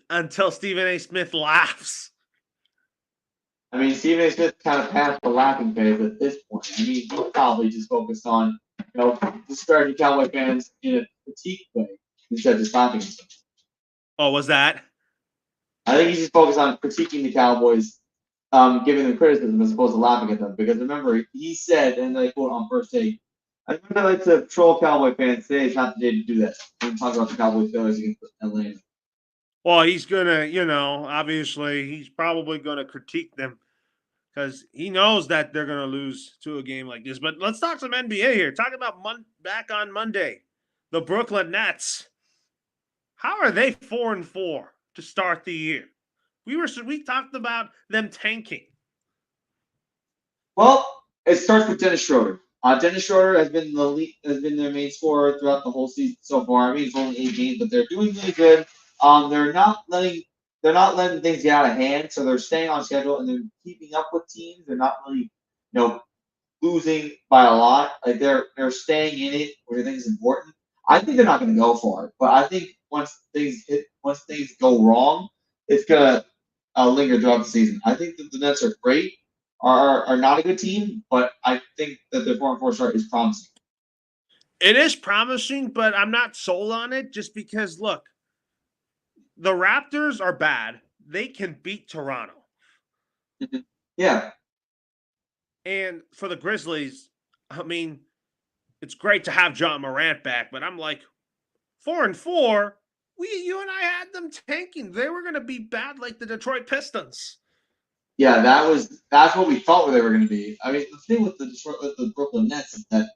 until Stephen A. Smith laughs. I mean, Stephen A. Smith kind of passed the laughing phase at this point. I mean, he's probably just focused on, disparaging Cowboy fans in a critique way instead of just laughing at them. Oh, was that? I think he's just focused on critiquing the Cowboys, giving them criticism as opposed to laughing at them. Because remember, he said, and I quote on First Take, I think I like to troll Cowboy fans. Today is not the day to do that. I'm talking about the Cowboys failures against Atlanta. Well, he's going to, obviously, he's probably going to critique them because he knows that they're going to lose to a game like this. But let's talk some NBA here. Talk about back on Monday, the Brooklyn Nets. How are they 4-4 to start the year? We talked about them tanking. Well, it starts with Dennis Schroeder. Dennis Schroeder has been their main scorer throughout the whole season so far. I mean, it's only 8 games, but they're doing really good. They're not letting things get out of hand, so they're staying on schedule and they're keeping up with teams. They're not really, losing by a lot. Like they're staying in it, which I think is important. I think they're not going to go for it, but I think once things go wrong, it's gonna linger throughout the season. I think that the Nets are great, are not a good team, but I think that their 4-4 start is promising. It is promising, but I'm not sold on it just because, look, the Raptors are bad. They can beat Toronto. Yeah. And for the Grizzlies, I mean, it's great to have John Morant back, but I'm like, 4-4, you and I had them tanking. They were going to be bad like the Detroit Pistons. Yeah, that's what we thought they were going to be. I mean, the thing with the Brooklyn Nets is that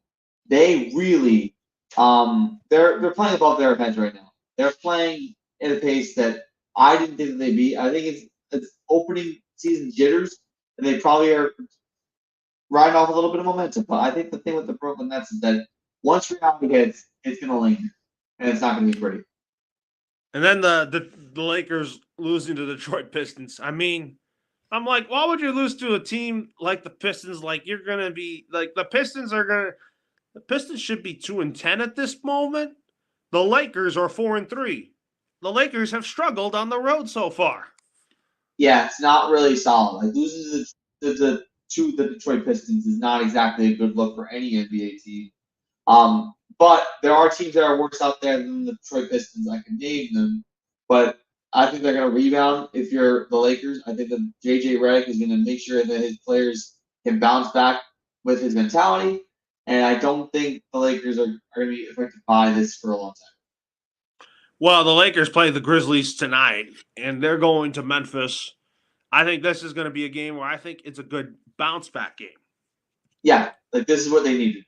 they really they're playing above their heads right now. They're playing at a pace that I didn't think that they'd be. I think it's opening season jitters, and they probably are riding off a little bit of momentum. But I think the thing with the Brooklyn Nets is that once reality hits, it's going to linger, and it's not going to be pretty. And then the Lakers losing to the Detroit Pistons. I mean, I'm like, why would you lose to a team like the Pistons? Like you're gonna be like the Pistons should be 2-10 at this moment. The Lakers are 4-3. The Lakers have struggled on the road so far. Yeah, it's not really solid. Like losing to the Detroit Pistons is not exactly a good look for any NBA team. But there are teams that are worse out there than the Detroit Pistons. I can name them, but I think they're going to rebound. If you're the Lakers, I think that JJ Redick is going to make sure that his players can bounce back with his mentality, and I don't think the Lakers are going to be affected by this for a long time. Well, the Lakers play the Grizzlies tonight, and they're going to Memphis. I think this is going to be a game where I think it's a good bounce back game. Yeah, like this is what they needed.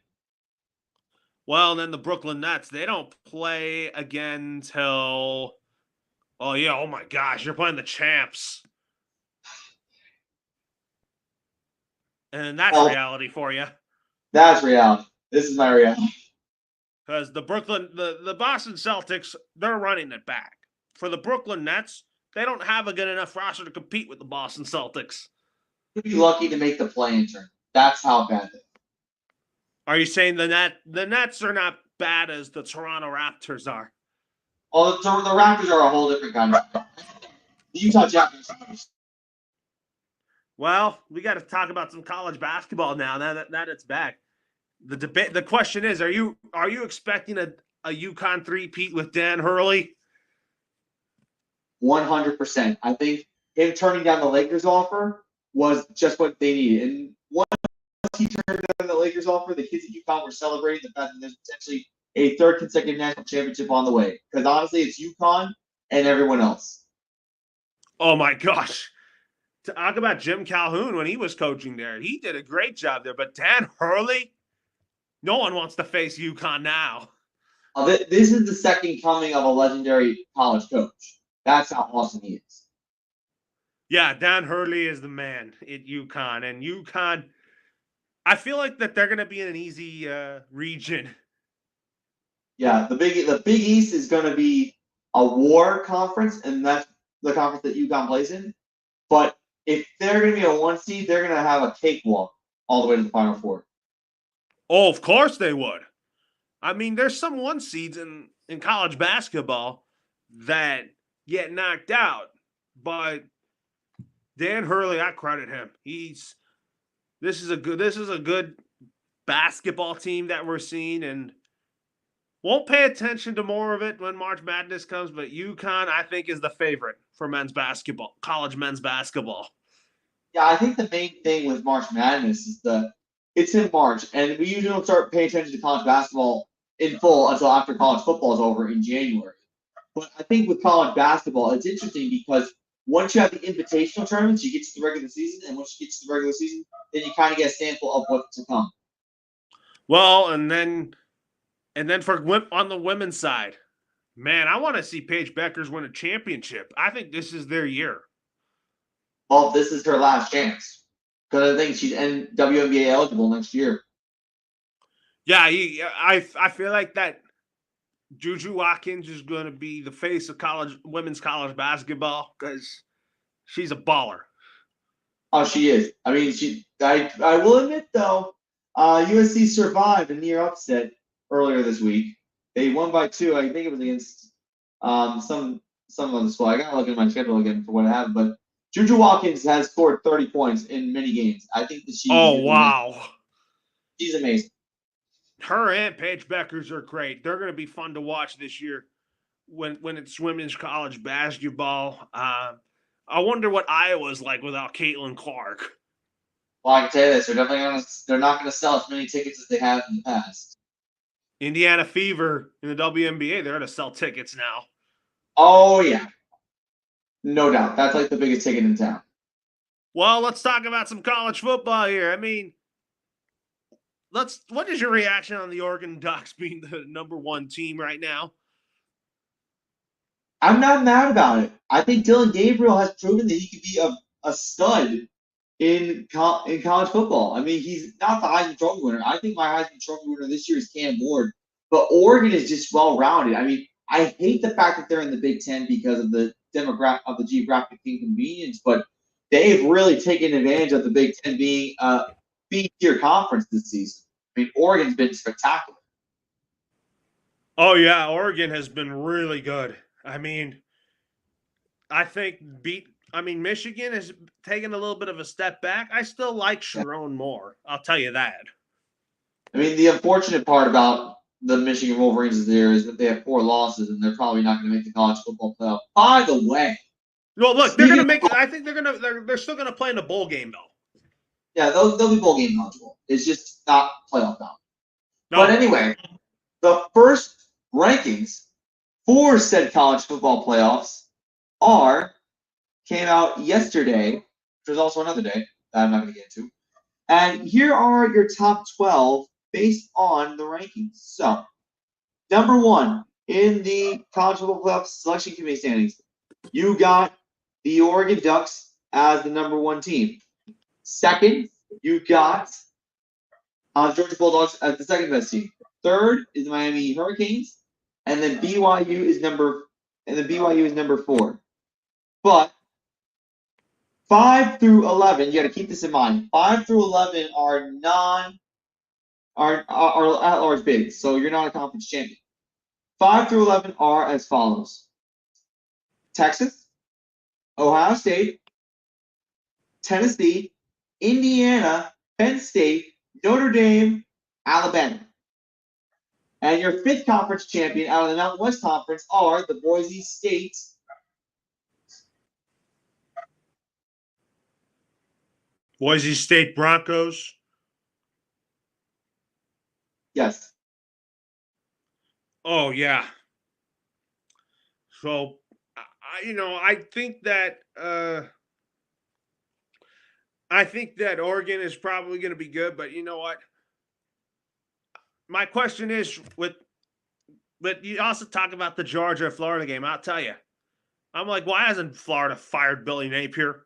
Well, and then the Brooklyn Nets, they don't play again till, oh yeah, oh my gosh, you're playing the champs. And that's Well, reality for you. that's reality. This is my reality. Because the Boston Celtics, they're running it back. For the Brooklyn Nets, they don't have a good enough roster to compete with the Boston Celtics. You'd be lucky to make the play-in tournament. That's how bad they are. Are you saying the Nets are not bad as the Toronto Raptors are? Well, the Raptors are a whole different kind of. The Utah Jazz. Well, we got to talk about some college basketball now. Now that it's back, the question is: Are you expecting a UConn three-peat with Dan Hurley? 100%. I think him turning down the Lakers offer was just what they needed. And once he turned down the Lakers offer, the kids at UConn were celebrating the fact that there's potentially a third consecutive national championship on the way. Because honestly, it's UConn and everyone else. Oh my gosh. Talk about Jim Calhoun when he was coaching there. He did a great job there. But Dan Hurley, no one wants to face UConn now. This is the second coming of a legendary college coach. That's how awesome he is. Yeah, Dan Hurley is the man at UConn. And UConn, I feel like that they're going to be in an easy region. Yeah, the Big East is going to be a war conference, and that's the conference that UConn plays in. But if they're going to be a 1 seed, they're going to have a cakewalk all the way to the Final Four. Oh, of course they would. I mean, there's some 1 seeds in college basketball that get knocked out, but Dan Hurley, I credit him. This is a good basketball team that we're seeing, and won't pay attention to more of it when March Madness comes, but UConn, I think, is the favorite for men's basketball, college men's basketball. Yeah, I think the main thing with March Madness is it's in March, and we usually don't start paying attention to college basketball in full until after college football is over in January. But I think with college basketball, it's interesting because once you have the invitational tournaments, you get to the regular season, and once you get to the regular season, then you kind of get a sample of what's to come. Well, and then for on the women's side, man, I want to see Paige Beckers win a championship. I think this is their year. Well, this is her last chance because I think she's WNBA eligible next year. Yeah, I feel like that Juju Watkins is going to be the face of women's college basketball because she's a baller. Oh, she is. I mean, I will admit though, USC survived a near upset earlier this week. They won by 2. I think it was against some of the squad. I gotta look at my schedule again for what happened, but Juju Watkins has scored 30 points in many games. I think that she's wow. She's amazing. Her and Paige Beckers are great. They're going to be fun to watch this year when it's women's college basketball. I wonder what Iowa's like without Caitlin Clark. Well, I can tell you this: they're not gonna sell as many tickets as they have in the past. Indiana Fever in the WNBA, they're going to sell tickets now. Oh yeah, no doubt. That's like the biggest ticket in town. Well, let's talk about some college football here. I mean, what is your reaction on the Oregon Ducks being the number 1 team right now? I'm not mad about it. I think Dylan Gabriel has proven that he could be a stud in college football. I mean, he's not the Heisman Trophy winner. I think my Heisman Trophy winner this year is Cam Ward. But Oregon is just well-rounded. I mean, I hate the fact that they're in the Big Ten because of the geographic inconvenience, but they've really taken advantage of the Big Ten being a B-tier conference this season. I mean, Oregon's been spectacular. Oh yeah, Oregon has been really good. I mean, I think Michigan has taken a little bit of a step back. I still like Sharon more. I'll tell you that. I mean, the unfortunate part about the Michigan Wolverines is that they have 4 losses, and they're probably not going to make the college football playoff. By the way, no, look, they're going to make it. I think they're still going to play in the bowl game though. Yeah, they'll be bowl game eligible. It's just not playoff bound. No. But anyway, the first rankings for said college football playoffs came out yesterday, there's also another day that I'm not going to get into. And here are your top 12 based on the rankings. So, number 1 in the college football playoff selection committee standings, you got the Oregon Ducks as the number 1 team. Second, you got Georgia Bulldogs as the second best team. Third is the Miami Hurricanes, and then BYU is number 4. But 5 through 11, you got to keep this in mind. 5 through 11 are at-large bids, so you're not a conference champion. 5 through 11 are as follows: Texas, Ohio State, Tennessee, Indiana, Penn State, Notre Dame, Alabama. And your 5th conference champion out of the Mountain West Conference are the Boise State Broncos. Yes. Oh yeah. So, I think that Oregon is probably going to be good, but you know what? My question is but you also talk about the Georgia Florida game. I'll tell you, I'm like, why hasn't Florida fired Billy Napier?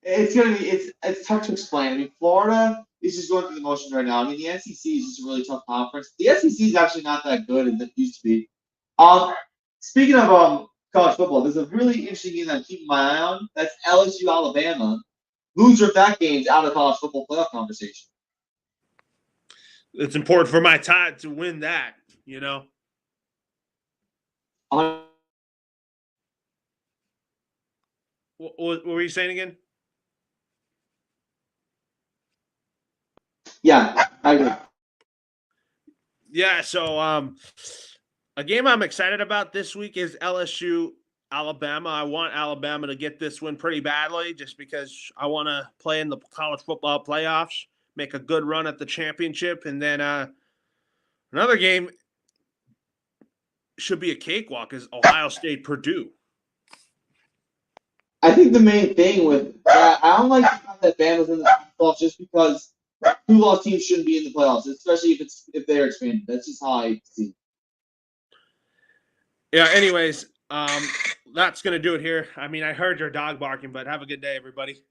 It's tough to explain. I mean, Florida is just going through the motions right now. I mean, the SEC is just a really tough conference. The SEC is actually not that good as it used to be. Speaking of college football, there's a really interesting game that I'm keeping my eye on. That's LSU Alabama. Loser of that game's out of college football playoff conversation. It's important for my Tide to win that, you know. What were you saying again? Yeah, I agree. Yeah, so a game I'm excited about this week is LSU Alabama. I want Alabama to get this win pretty badly just because I want to play in the college football playoffs, make a good run at the championship, and then another game should be a cakewalk is Ohio State Purdue. I think the main thing with that, I don't like that Bama's in the playoffs just because 2-loss teams shouldn't be in the playoffs, especially if they're expanded. That's just how I see it. Yeah, anyways, that's going to do it here. I mean, I heard your dog barking, but have a good day, everybody.